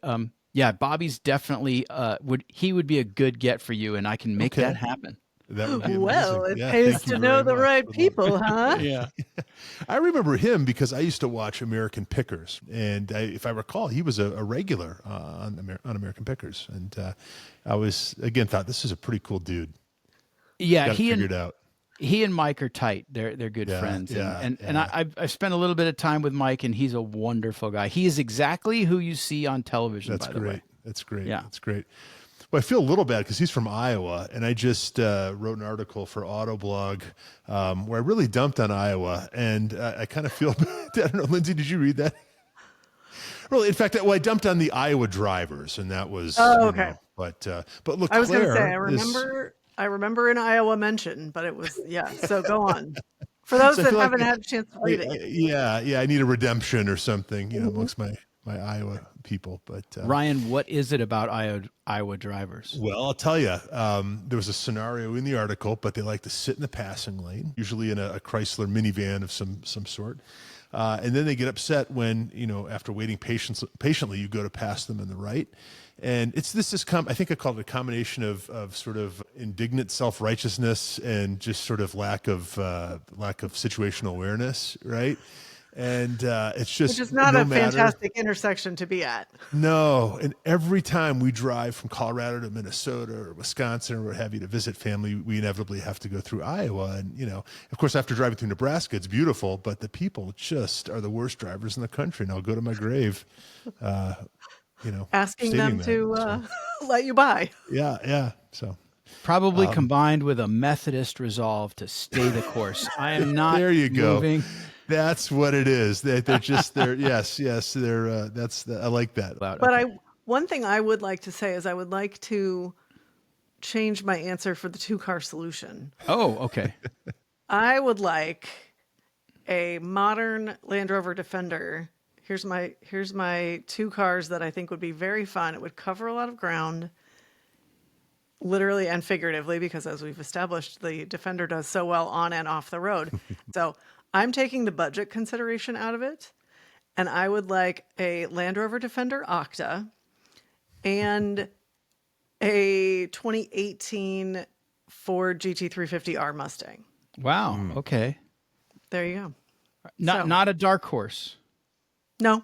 yeah, Bobby's definitely would be a good get for you, and I can make that happen. That would be Well, amazing. it Yeah, pays thank you to know very the much. right Would love people, it. huh? Yeah. I remember him because I used to watch American Pickers, and if I recall, he was a regular on American Pickers, and I was again thought this is a pretty cool dude. Yeah, Got it figured out. he and Mike are tight. They're good friends. And I've spent a little bit of time with Mike, and he's a wonderful guy. He is exactly who you see on television. That's by the great. way. That's great. Yeah. That's great. Well, I feel a little bad because he's from Iowa, and I just wrote an article for Autoblog where I really dumped on Iowa, and I kind of feel bad. I don't know, Lindsay, did you read that? Well, in fact, I dumped on the Iowa drivers, and that was okay. But look, I was going to say, Claire I remember an Iowa mention, but it was, so go on. For those So I that feel like haven't had a chance to read it. Yeah, I need a redemption or something, amongst my Iowa people. But Ryan, what is it about Iowa drivers? well, I'll tell you, there was a scenario in the article, but they like to sit in the passing lane, usually in a Chrysler minivan of some sort. And then they get upset when, after waiting patiently, you go to pass them in the right. And I think I call it a combination of sort of indignant self-righteousness and just sort of lack of situational awareness, right? And it's just Which is not a fantastic intersection to be at. No, and every time we drive from Colorado to Minnesota or Wisconsin or what have you to visit family, we inevitably have to go through Iowa. And, of course, after driving through Nebraska, it's beautiful, but the people just are the worst drivers in the country. And I'll go to my grave, Asking them stating to that, let you by. Yeah. So Probably combined with a Methodist resolve to stay the course. I am not there you go. moving. That's what it is. They're just yes. They're I like that. But one thing I would like to say is I would like to change my answer for the 2-car solution. Oh, okay. I would like a modern Land Rover Defender. Here's my 2 cars that I think would be very fun. It would cover a lot of ground, literally and figuratively, because as we've established, the Defender does so well on and off the road. So I'm taking the budget consideration out of it, and I would like a Land Rover Defender Octa and a 2018 Ford GT350R Mustang. Wow. Okay. There you go. Not a dark horse. No.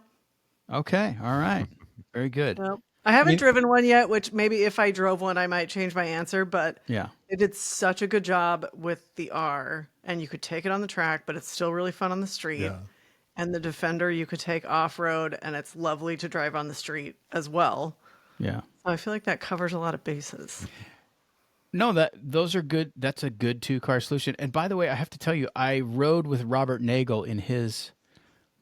Okay. All right. Very good. Well, I haven't driven one yet, which maybe if I drove one, I might change my answer, but Yeah. it did such a good job with the R, and you could take it on the track, but it's still really fun on the street. Yeah. And the Defender you could take off-road, and it's lovely to drive on the street as well. Yeah. So I feel like that covers a lot of bases. No, those are good. That's a good 2-car solution. And by the way, I have to tell you, I rode with Robert Nagel in his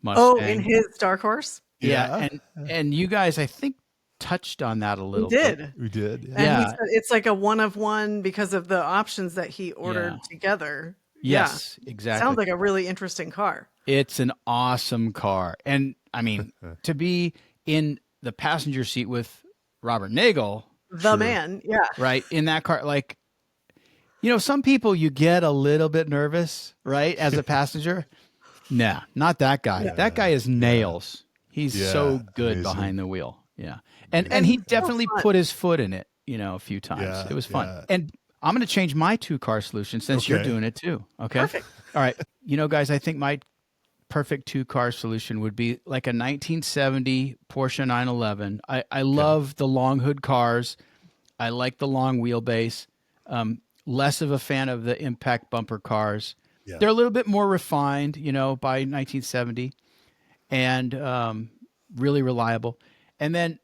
Mustang. Oh, in his Dark Horse? Yeah. And you guys, I think touched on that a We little bit. did. We did. Yeah. And he Yeah. said it's like a one of one because of the options that he ordered Yeah. together. Yes, Yeah. exactly. Sounds like a really interesting car. It's an awesome car. And I mean, to be in the passenger seat with Robert Nagel, The man. Yeah. right, in that car, like, some people you get a little bit nervous, right, as a passenger. Nah, not that guy. That guy is nails. He's Yeah, so good amazing. behind the wheel. Yeah. And he definitely put his foot in it, a few times. Yeah, It was fun. yeah. And I'm going to change my 2-car solution since you're Okay. doing it too. Okay. Perfect. All right. Guys, I think my perfect 2-car solution would be like a 1970 Porsche 911. I love the long hood cars. I like the long wheelbase. Less of a fan of the impact bumper cars. Yeah. They're a little bit more refined, by 1970, and really reliable. And then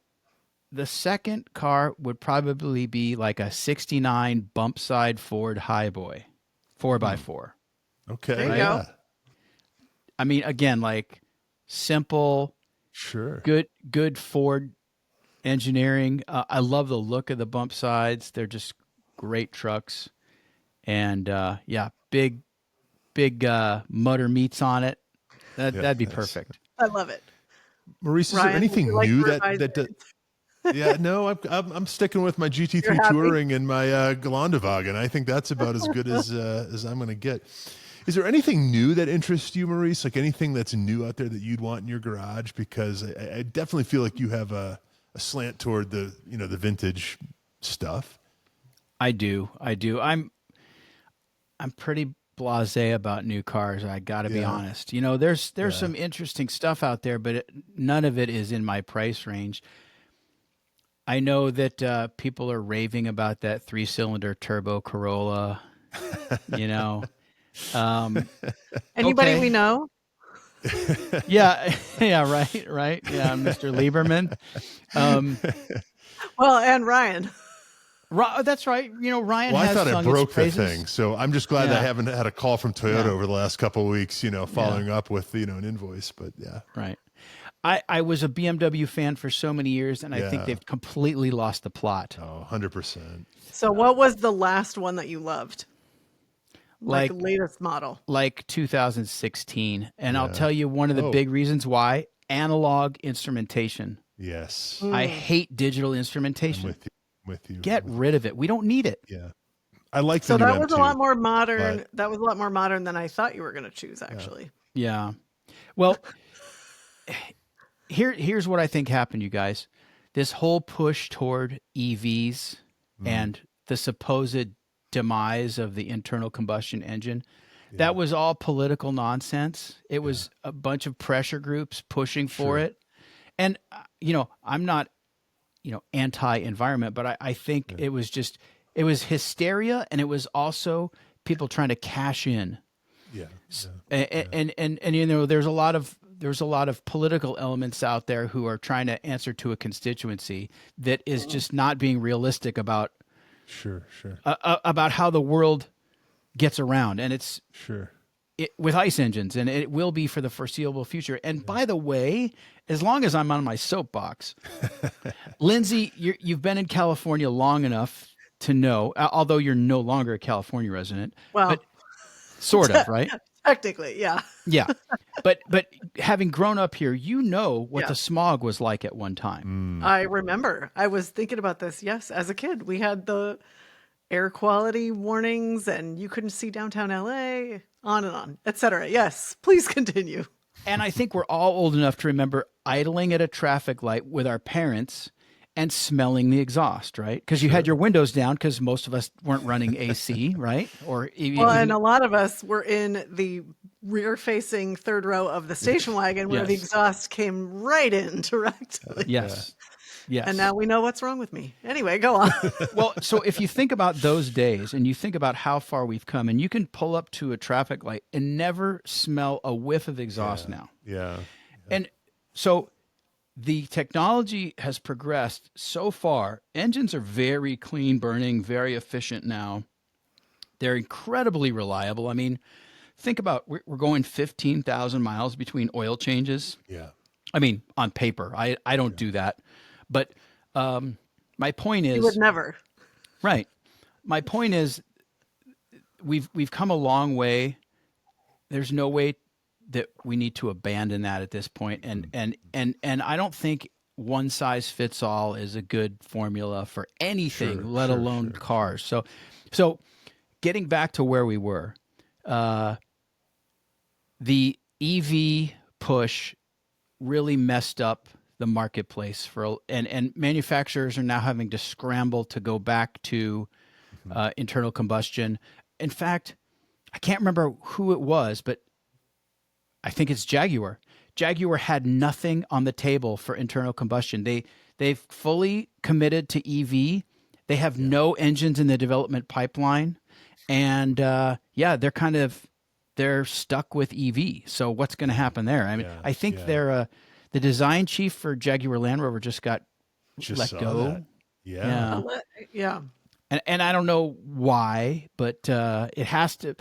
the second car would probably be like a 69 bump side Ford Highboy, 4x4. Okay. There you yeah. go. I mean, again, like simple, Sure. good Ford engineering. I love the look of the bump sides. They're just great trucks. And big motor meats on it. That'd be nice. perfect. I love it. Maurice, is Ryan, there anything would you like new to revise that it? yeah, no, I'm sticking with my You're GT3 happy? Touring and my Geländewagen. I think that's about as good as I'm going to get. Is there anything new that interests you, Maurice? Like anything that's new out there that you'd want in your garage? Because I definitely feel like you have a slant toward the the vintage stuff. I do. I'm pretty blasé about new cars. I got to be Yeah. honest. There's some interesting stuff out there, but none of it is in my price range. I know that people are raving about that 3-cylinder turbo Corolla. Anybody Okay. we know? Yeah, right. Yeah, Mr. Lieberman. Well, and Ryan. That's right. Ryan Well, I has thought I sung broke its the praises. thing, so I'm just glad that I Yeah. haven't had a call from Toyota Yeah. over the last couple of weeks. Following up with an invoice, but yeah. Right. I was a BMW fan for so many years, and I think Yeah. they've completely lost the plot. Oh, 100%. So what was the last one that you loved? Like Like- latest model. Like 2016. And I'll Yeah. tell you one of the Oh. big reasons why: analog instrumentation. Yes. I hate digital I'm instrumentation. with you. Get rid of it. We don't need it. Yeah. I like the So new that was a M2, lot more modern. but- That was a lot more modern than I thought you were going to choose, actually. Yeah. Well, here's what I think happened, you guys. This whole push toward EVs and the supposed demise of the internal combustion engine, that was all political nonsense. It was a bunch of pressure groups pushing for it. And, I'm not, anti-environment, but I think it was hysteria, and it was also people trying to cash in. Yeah. And there's a lot of political elements out there who are trying to answer to a constituency that is just not being realistic about Sure. about how the world gets around, and it's Sure. with ICE engines, and it will be for the foreseeable future. And by the way, as long as I'm on my soapbox, Lindsey, you've been in California long enough to know, although you're no longer a California resident, Well, but sort of, right? technically, yeah. Yeah. But having grown up here, what Yeah. the smog was like at one time. I remember. I was thinking about this. Yes, as a kid, we had the air quality warnings, and you couldn't see downtown LA, on and on, etc. Yes, please continue. And I think we're all old enough to remember idling at a traffic light with our parents and smelling the exhaust, right? Because you had your windows down because most of us weren't running AC, right? Or Well, and a lot of us were in the rear-facing third row of the station wagon where the Yes. exhaust came right in directly. yes. Yes. And now we know what's wrong with me. Anyway, go on. Well, so if you think about those days and you think about how far we've come, and you can pull up to a traffic light and never smell a whiff of exhaust now. Yeah. And so the technology has progressed so far. Engines are very clean burning, very efficient now. They're incredibly reliable. I mean, think about we're going 15,000 miles between oil changes. Yeah. I mean, on paper, I don't do that, but My point You would is, never. right. My point is, we've come a long way. There's no way that we need to abandon that at this point. And I don't think one size fits all is a good formula for anything, let alone cars. So getting back to where we were, the EV push really messed up the marketplace and manufacturers are now having to scramble to go back to internal combustion. In fact, I can't remember who it was, but I think it's Jaguar. Jaguar had nothing on the table for internal combustion. They've fully committed to EV. They have no engines in the development pipeline, and they're stuck with EV. So what's going to happen there? I mean, I think the design chief for Jaguar Land Rover just got let go. That. Yeah. Yeah. And I don't know why, but it has to.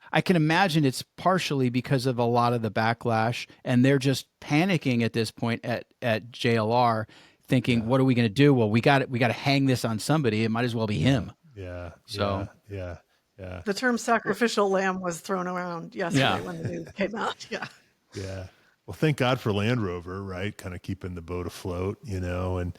I can imagine it's partially because of a lot of the backlash, and they're just panicking at this point at JLR, thinking, "What are we going to do? Well, we got to hang this on somebody. It might as well be him." Yeah. So Yeah. The term sacrificial lamb was thrown around yesterday when the news came out. Yeah. Yeah. Well, thank God for Land Rover, right? Kind of keeping the boat afloat, and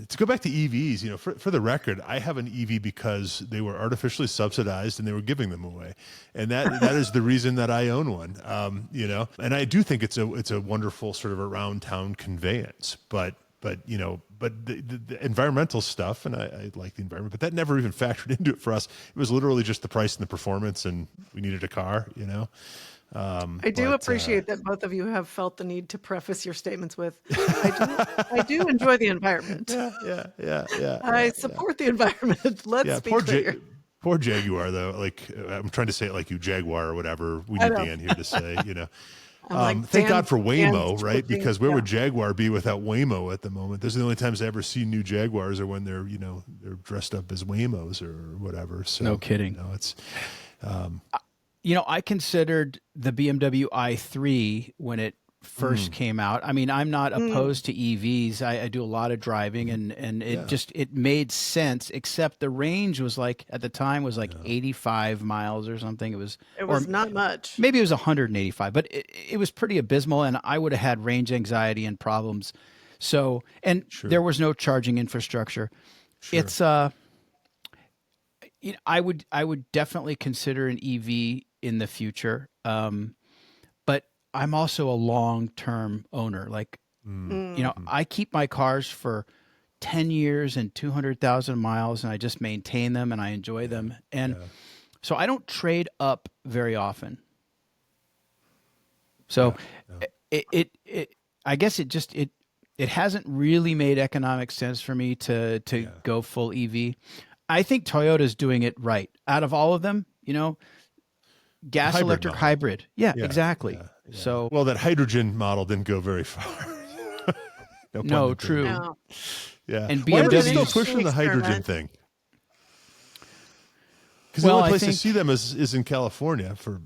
to go back to EVs, for the record, I have an EV because they were artificially subsidized and they were giving them away. And that is the reason that I own one, and I do think it's a wonderful sort of around town conveyance, but the environmental stuff, and I like the environment, but that never even factored into it for us. It was literally just the price and the performance, and we needed a car, I do appreciate that both of you have felt the need to preface your statements with, I do enjoy the environment. Yeah. I support the environment. Let's be clear. Poor Jaguar, though. Like, I'm trying to say it like you Jaguar or whatever. We need Dan here to say, thank God for Waymo, right? Because where would Jaguar be without Waymo at the moment? Those are the only times I ever see new Jaguars are when they're dressed up as Waymos or whatever. So no kidding. It's. I considered the BMW i3 when it first came out. I mean, I'm not opposed to EVs. I do a lot of driving, and it made sense. Except the range was at the time 85 miles or something. It was not much. Maybe it was 185, but it was pretty abysmal, and I would have had range anxiety and problems. So, and there was no charging infrastructure. Sure. It's I would definitely consider an EV in the future. But I'm also a long-term owner. I keep my cars for 10 years and 200,000 miles, and I just maintain them and I enjoy them. And so I don't trade up very often. So I guess it hasn't really made economic sense for me to go full EV. I think Toyota's doing it right. Out of all of them, gas electric hybrid. Yeah, exactly. Yeah. So, well, that hydrogen model didn't go very far. no, true. No. Yeah. And Why are they BMW still pushing the hydrogen thing? Because the Well, only I place to think- see them is in California for,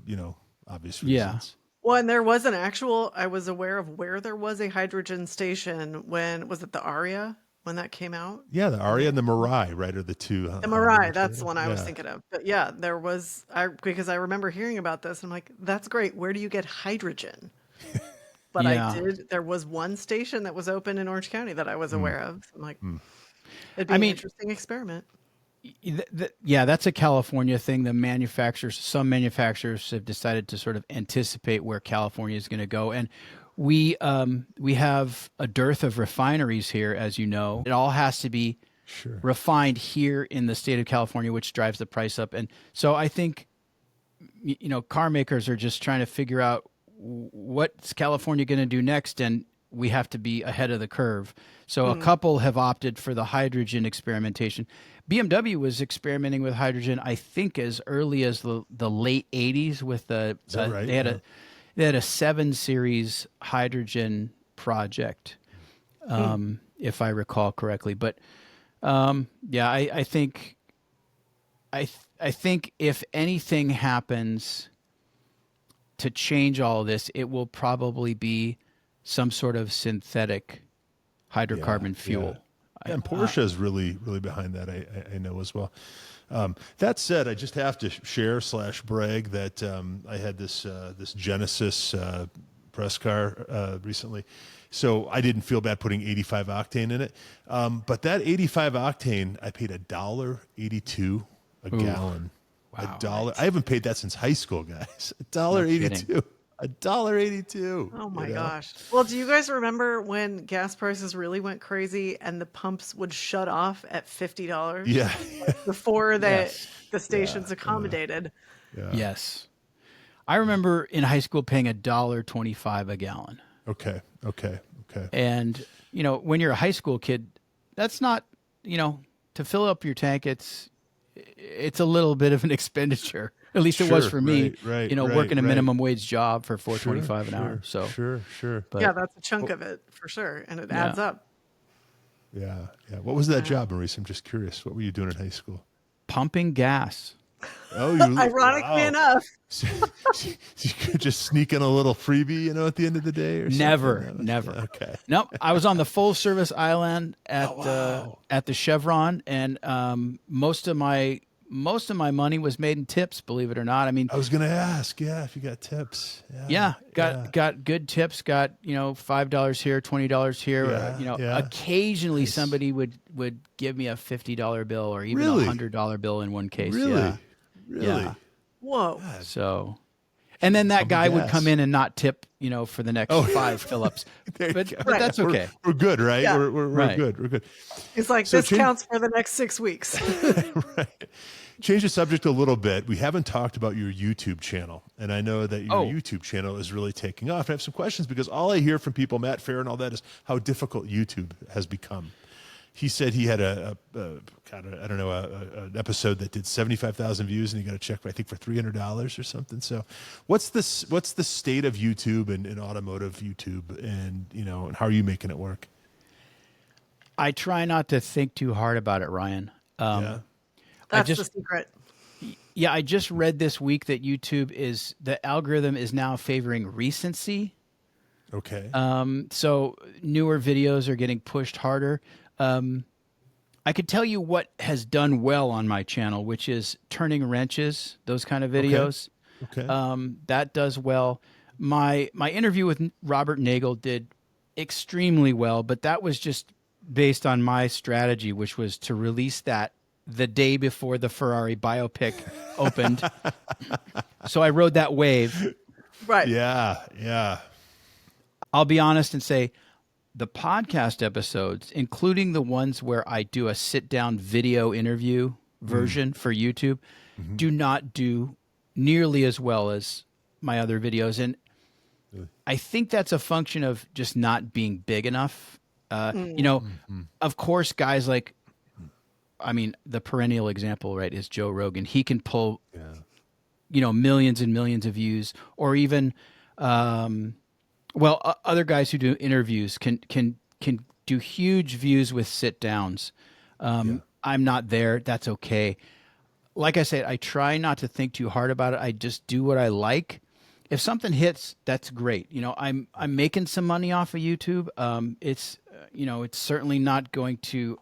obvious reasons. Well, and there was I was aware of where there was a hydrogen station was it the Aria when that came out? Yeah, the Aria and the Mirai, right, are the two. The Mirai, that's the one I was thinking of. But yeah, there was, because I remember hearing about this. I'm like, that's great. Where do you get hydrogen? But there was one station that was open in Orange County that I was aware of. I'm like, it'd be an interesting experiment. That's a California thing. Some manufacturers have decided to sort of anticipate where California is going to go. And we have a dearth of refineries here, as you know. It all has to be refined here in the state of California, which drives the price up. And so I think, car makers are just trying to figure out what's California going to do next, and we have to be ahead of the curve. So a couple have opted for the hydrogen experimentation. BMW was experimenting with hydrogen, I think, as early as the late 80s with Is that right? They had a 7 Series hydrogen project, if I recall correctly. But I think if anything happens to change all of this, it will probably be some sort of synthetic hydrocarbon fuel. And Porsche is really, really behind that. I know as well. That said, I just have to share / brag that I had this Genesis press car recently. So I didn't feel bad putting 85 octane in it. But that 85 octane, I paid $1.82 a gallon. Wow. $1. I haven't paid that since high school, guys. $1.82. $1.82. Oh my gosh. Well, do you guys remember when gas prices really went crazy and the pumps would shut off at $50? Yeah. Before Yes. the stations accommodated. Yeah. Yes. I remember in high school paying $1.25 a gallon. Okay. And, when you're a high school kid, that's not, to fill up your tank, it's a little bit of an expenditure. At least it was for me, working a minimum wage job for $4.25 an hour. So sure. But, yeah, that's a chunk of it for sure. And it adds up. Yeah. What was that job, Maurice? I'm just curious. What were you doing in high school? pumping gas. Oh, ironically enough. So you could just sneak in a little freebie, at the end of the day, or Never. Okay. Nope. I was on the full service island at the Chevron, and most of my money was made in tips. Believe it or not. I mean, I was going to ask, if you got tips. Got good tips. Got $5 here, $20 here. Occasionally somebody would give me a $50 bill or even Really? a $100 bill in one case. Really? Yeah. Whoa. So, and then that guy would come in and not tip, for the next 5 fill-ups. But that's okay. We're good, right? Yeah. We're Right. good. We're good. It's like, So this counts for the next 6 weeks. Right. Change the subject a little bit. We haven't talked about your YouTube channel, and I know that your YouTube channel is really taking off. I have some questions because all I hear from people, Matt Fair and all that, is how difficult YouTube has become. He said he had an episode that did 75,000 views, and he got a check, I think, for $300 or something. So, what's the state of YouTube and automotive YouTube, and and how are you making it work? I try not to think too hard about it, Ryan. That's the secret. Yeah, I just read this week that the algorithm is now favoring recency. Okay. So newer videos are getting pushed harder. I could tell you what has done well on my channel, which is turning wrenches, those kind of videos. Okay. That does well. My interview with Robert Nagel did extremely well, but that was just based on my strategy, which was to release that the day before the Ferrari biopic opened. So I rode that wave. Right. Yeah. I'll be honest and say the podcast episodes, including the ones where I do a sit-down video interview version for YouTube, do not do nearly as well as my other videos. And I think that's a function of just not being big enough. Of course, guys like, the perennial example, right, is Joe Rogan. He can pull, millions and millions of views, or even, other guys who do interviews can do huge views with sit downs. I'm not there. That's okay. Like I said, I try not to think too hard about it. I just do what I like. If something hits, that's great. I'm making some money off of YouTube. It's certainly not going to,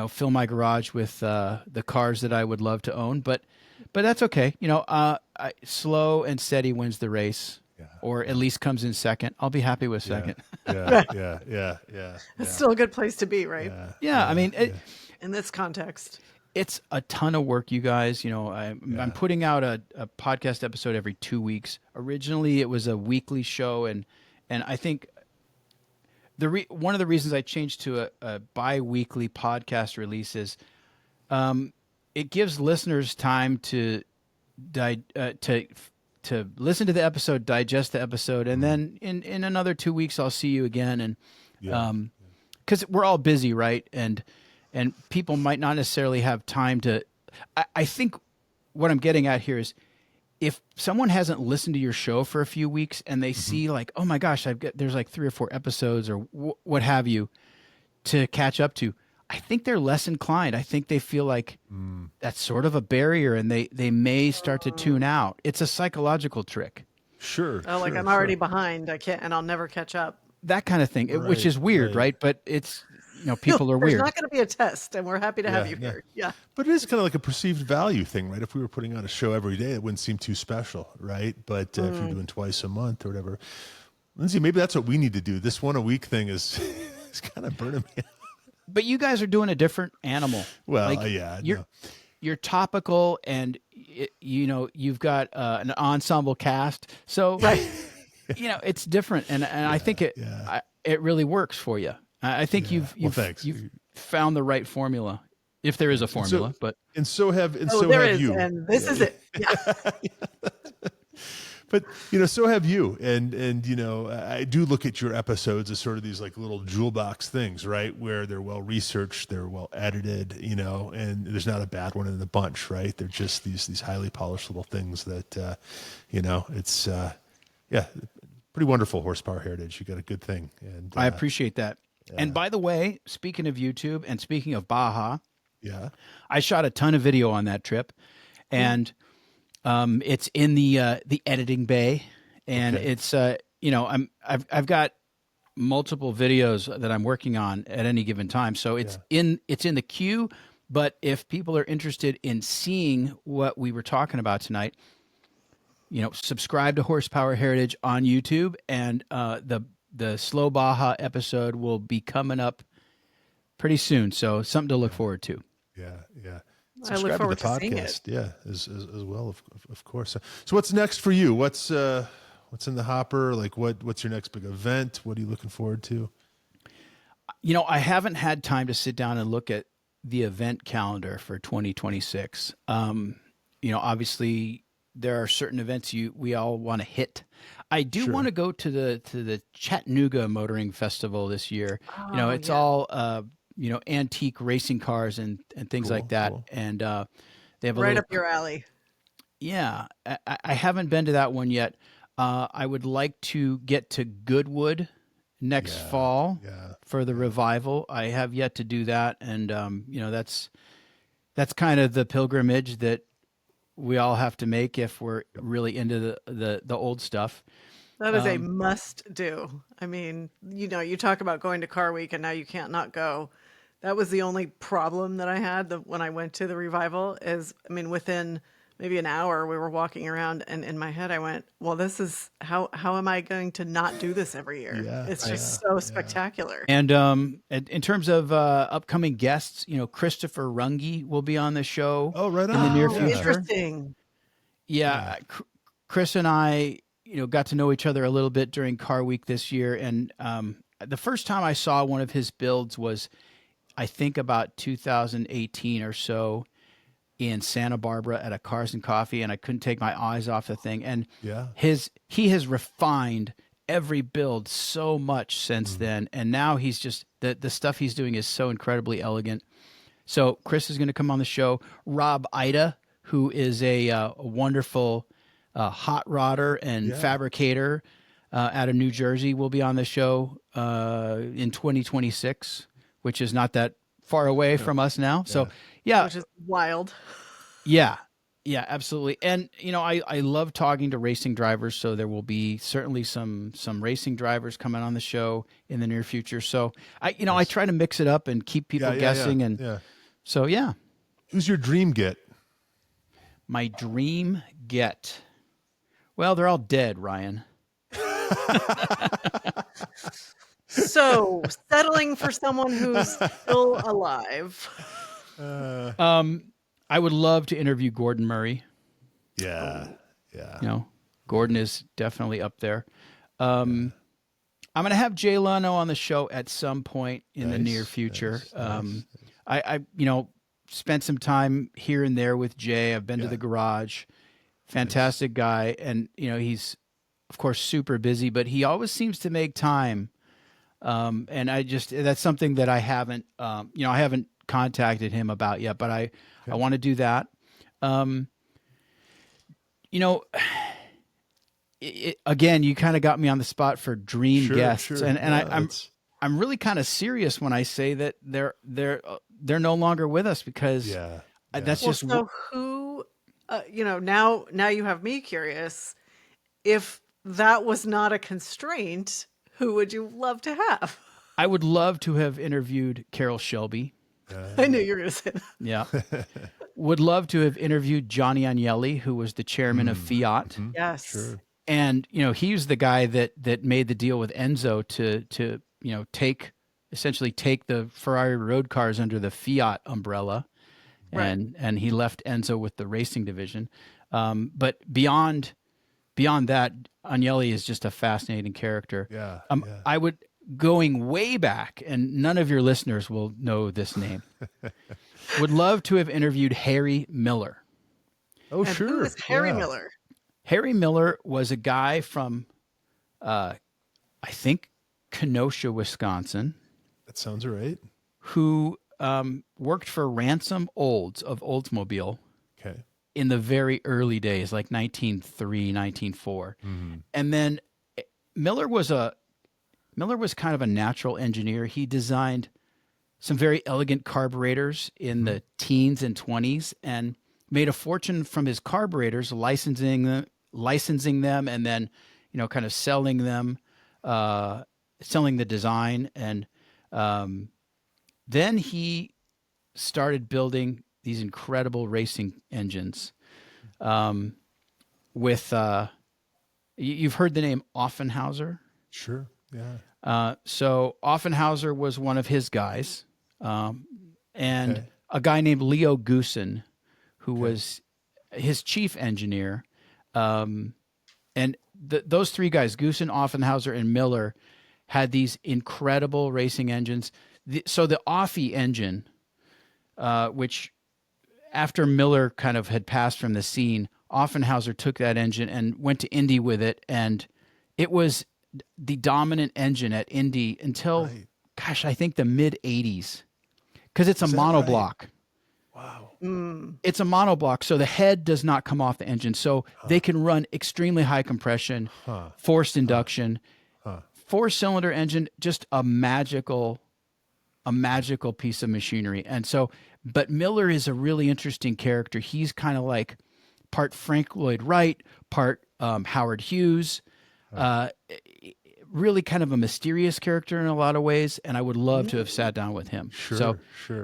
fill my garage with the cars that I would love to own, but that's okay. Slow and steady wins the race, or at least comes in second. I'll be happy with second. Yeah. It's still a good place to be, right? Yeah. In this context. It's a ton of work, you guys. I'm putting out a podcast episode every 2 weeks. Originally, it was a weekly show, and I think one of the reasons I changed to a bi-weekly podcast release is it gives listeners time to listen to the episode, digest the episode, and then in another 2 weeks I'll see you again. And because we're all busy, right? And people might not necessarily have time to. I think what I'm getting at here is, if someone hasn't listened to your show for a few weeks and they see like, oh my gosh, there's like 3 or 4 episodes or what have you to catch up to, I think they're less inclined. I think they feel like that's sort of a barrier, and they may start to tune out. It's a psychological trick. Sure. I'm already behind. I can't, and I'll never catch up. That kind of thing, which is weird, right? But it's, people are There's weird. not going to be a test, and we're happy to have you Yeah. here. Yeah. But it is kind of like a perceived value thing, right? If we were putting on a show every day, it wouldn't seem too special, right? But if you're doing twice a month or whatever, Lindsey, maybe that's what we need to do. This one a week thing is is kind of burning me out. But you guys are doing a different animal. Well, Like, yeah, you're topical, and you've got an ensemble cast, so Right. it's different, and I think it really works for you. I think you've thanks. found the right formula, if there is a formula. So have you. And this is it. Yeah. But so have you, and I do look at your episodes as sort of these like little jewel box things, right? Where they're well researched, they're well edited, and there's not a bad one in the bunch, right? They're just these highly polished little things that, it's pretty wonderful horsepower heritage. You got a good thing, and I appreciate that. And by the way, speaking of YouTube and speaking of Baja, I shot a ton of video on that trip, and it's in the editing bay, and it's I've got multiple videos that I'm working on at any given time, so it's in the queue. But if people are interested in seeing what we were talking about tonight, subscribe to Horsepower Heritage on YouTube, and the Slow Baja episode will be coming up pretty soon, so something to look forward to. Yeah. I look forward to seeing it. Yeah, as well, of course. So what's next for you? What's in the hopper? Like what's your next big event? What are you looking forward to? I haven't had time to sit down and look at the event calendar for 2026. Obviously there are certain events we all want to hit. I do want to go to the Chattanooga Motoring Festival this year. It's all antique racing cars and things like that. Cool. And they have right up your alley. Yeah, I haven't been to that one yet. I would like to get to Goodwood next fall for the revival. I have yet to do that, and that's kind of the pilgrimage that we all have to make if we're really into the old stuff. That is a must do. I mean, you talk about going to Car Week and now you can't not go. That was the only problem that I had when I went to the revival within maybe an hour we were walking around, and in my head I went, well, this is how am I going to not do this every year? It's just so spectacular. And in terms of upcoming guests, Christopher Runge will be on the show. Oh, right on. In the near future. Interesting. Yeah. Chris and I, got to know each other a little bit during Car Week this year. And the first time I saw one of his builds was, I think, about 2018 or so in Santa Barbara at a Cars and Coffee, and I couldn't take my eyes off the thing. And he has refined every build so much since then. And now he's just, the stuff he's doing is so incredibly elegant. So Chris is going to come on the show. Rob Ida, who is a wonderful hot rodder and fabricator out of New Jersey, will be on the show in 2026, which is not that far away from us now. So which is wild. Yeah, absolutely. And I love talking to racing drivers, so there will be certainly some racing drivers coming on the show in the near future. So I try to mix it up and keep people guessing. And so who's your dream get? My dream get. Well, they're all dead, Ryan. So, settling for someone who's still alive. I would love to interview Gordon Murray. Yeah. Gordon is definitely up there. I'm going to have Jay Leno on the show at some point in the near future. I spent some time here and there with Jay. I've been to the garage. Fantastic guy. And, he's, of course, super busy, but he always seems to make time. And that's something that I haven't contacted him about yet, but I want to do that. Again, you kind of got me on the spot for dream guests, and I'm really kind of serious when I say that they're no longer with us, because that's just so who, now you have me curious. If that was not a constraint, who would you love to have? I would love to have interviewed Carroll Shelby. I knew you were going to say that. Yeah. Would love to have interviewed Johnny Agnelli, who was the chairman of Fiat. Mm-hmm. Yes. Sure. And, he was the guy that made the deal with Enzo to essentially take the Ferrari road cars under the Fiat umbrella. Right. And he left Enzo with the racing division. But beyond that, Agnelli is just a fascinating character. Yeah. I would, going way back, and none of your listeners will know this name, would love to have interviewed Harry Miller. Oh, And sure. who is Harry Yeah. Miller? Harry Miller was a guy from, I think, Kenosha, Wisconsin, That sounds right. who worked for Ransom Olds of Oldsmobile Okay. in the very early days, like 1903, 1904. Mm-hmm. And then Miller was kind of a natural engineer. He designed some very elegant carburetors in the teens and 20s and made a fortune from his carburetors, licensing them and then, kind of selling them, selling the design. And then he started building these incredible racing engines with, you've heard the name Offenhauser. Sure. Yeah. So Offenhauser was one of his guys, and Okay. a guy named Leo Goosen, who was his chief engineer. And those three guys, Goosen, Offenhauser, and Miller, had these incredible racing engines. So the Offie engine, which after Miller kind of had passed from the scene, Offenhauser took that engine and went to Indy with it, and it was the dominant engine at Indy until, gosh, I think the mid 80s, because it's a monoblock. Wow. It's a monoblock, so the head does not come off the engine, so they can run extremely high compression, forced induction, four-cylinder engine, just a magical piece of machinery. And so, but Miller is a really interesting character. He's kind of like part Frank Lloyd Wright, part Howard Hughes. Really kind of a mysterious character in a lot of ways, and I would love to have sat down with him. Sure.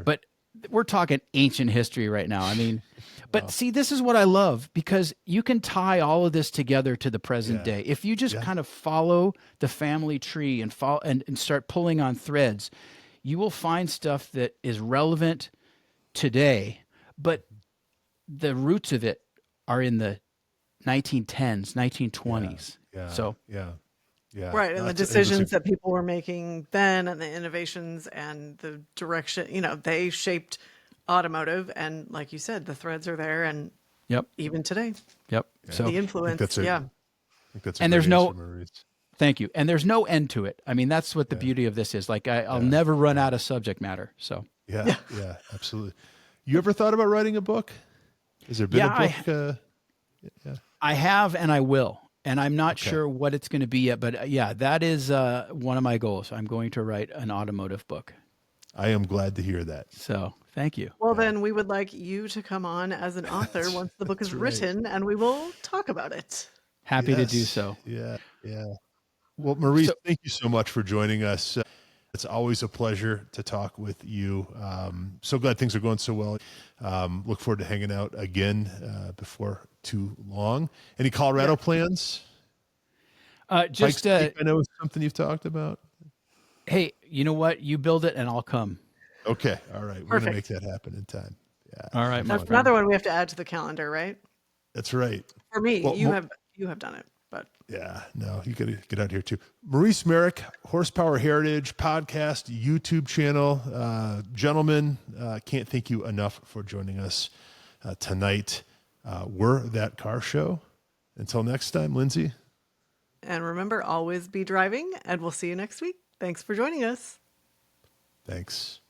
But we're talking ancient history right now. I mean, but see, this is what I love, because you can tie all of this together to the present day. If you just kind of follow the family tree and follow and start pulling on threads, you will find stuff that is relevant today, but the roots of it are in the 1910s, 1920s. Yeah. So yeah. Right. And the decisions that people were making then and the innovations and the direction, they shaped automotive. And like you said, the threads are there. And even today, So the influence. I think that's a and great there's no, answer, Maurice. thank you. And there's no end to it. I mean, that's what the beauty of this is. Like I'll never run out of subject matter. So Yeah, absolutely. You ever thought about writing a book? Has there been a book? I have, and I will. And I'm not sure what it's going to be yet, but that is one of my goals. I'm going to write an automotive book. I am glad to hear that. So thank you. Well, then we would like you to come on as an author once the book is written, and we will talk about it. Happy to do so. Yeah. Well, Maurice, thank you so much for joining us. It's always a pleasure to talk with you. So glad things are going so well. Look forward to hanging out again before too long. Any Colorado plans? Just I know it's something you've talked about. Hey, you know what? You build it and I'll come. Okay. All right. We're going to make that happen in time. Yeah. All right. That's another one we have to add to the calendar, right? That's right. For me, Well, you have done it, but yeah, no, you got to get out here too. Maurice Merrick, Horsepower Heritage podcast, YouTube channel. Gentlemen, can't thank you enough for joining us tonight. We're That Car Show. Until next time, Lindsay. and remember, always be driving, and we'll see you next week. Thanks for joining us. Thanks.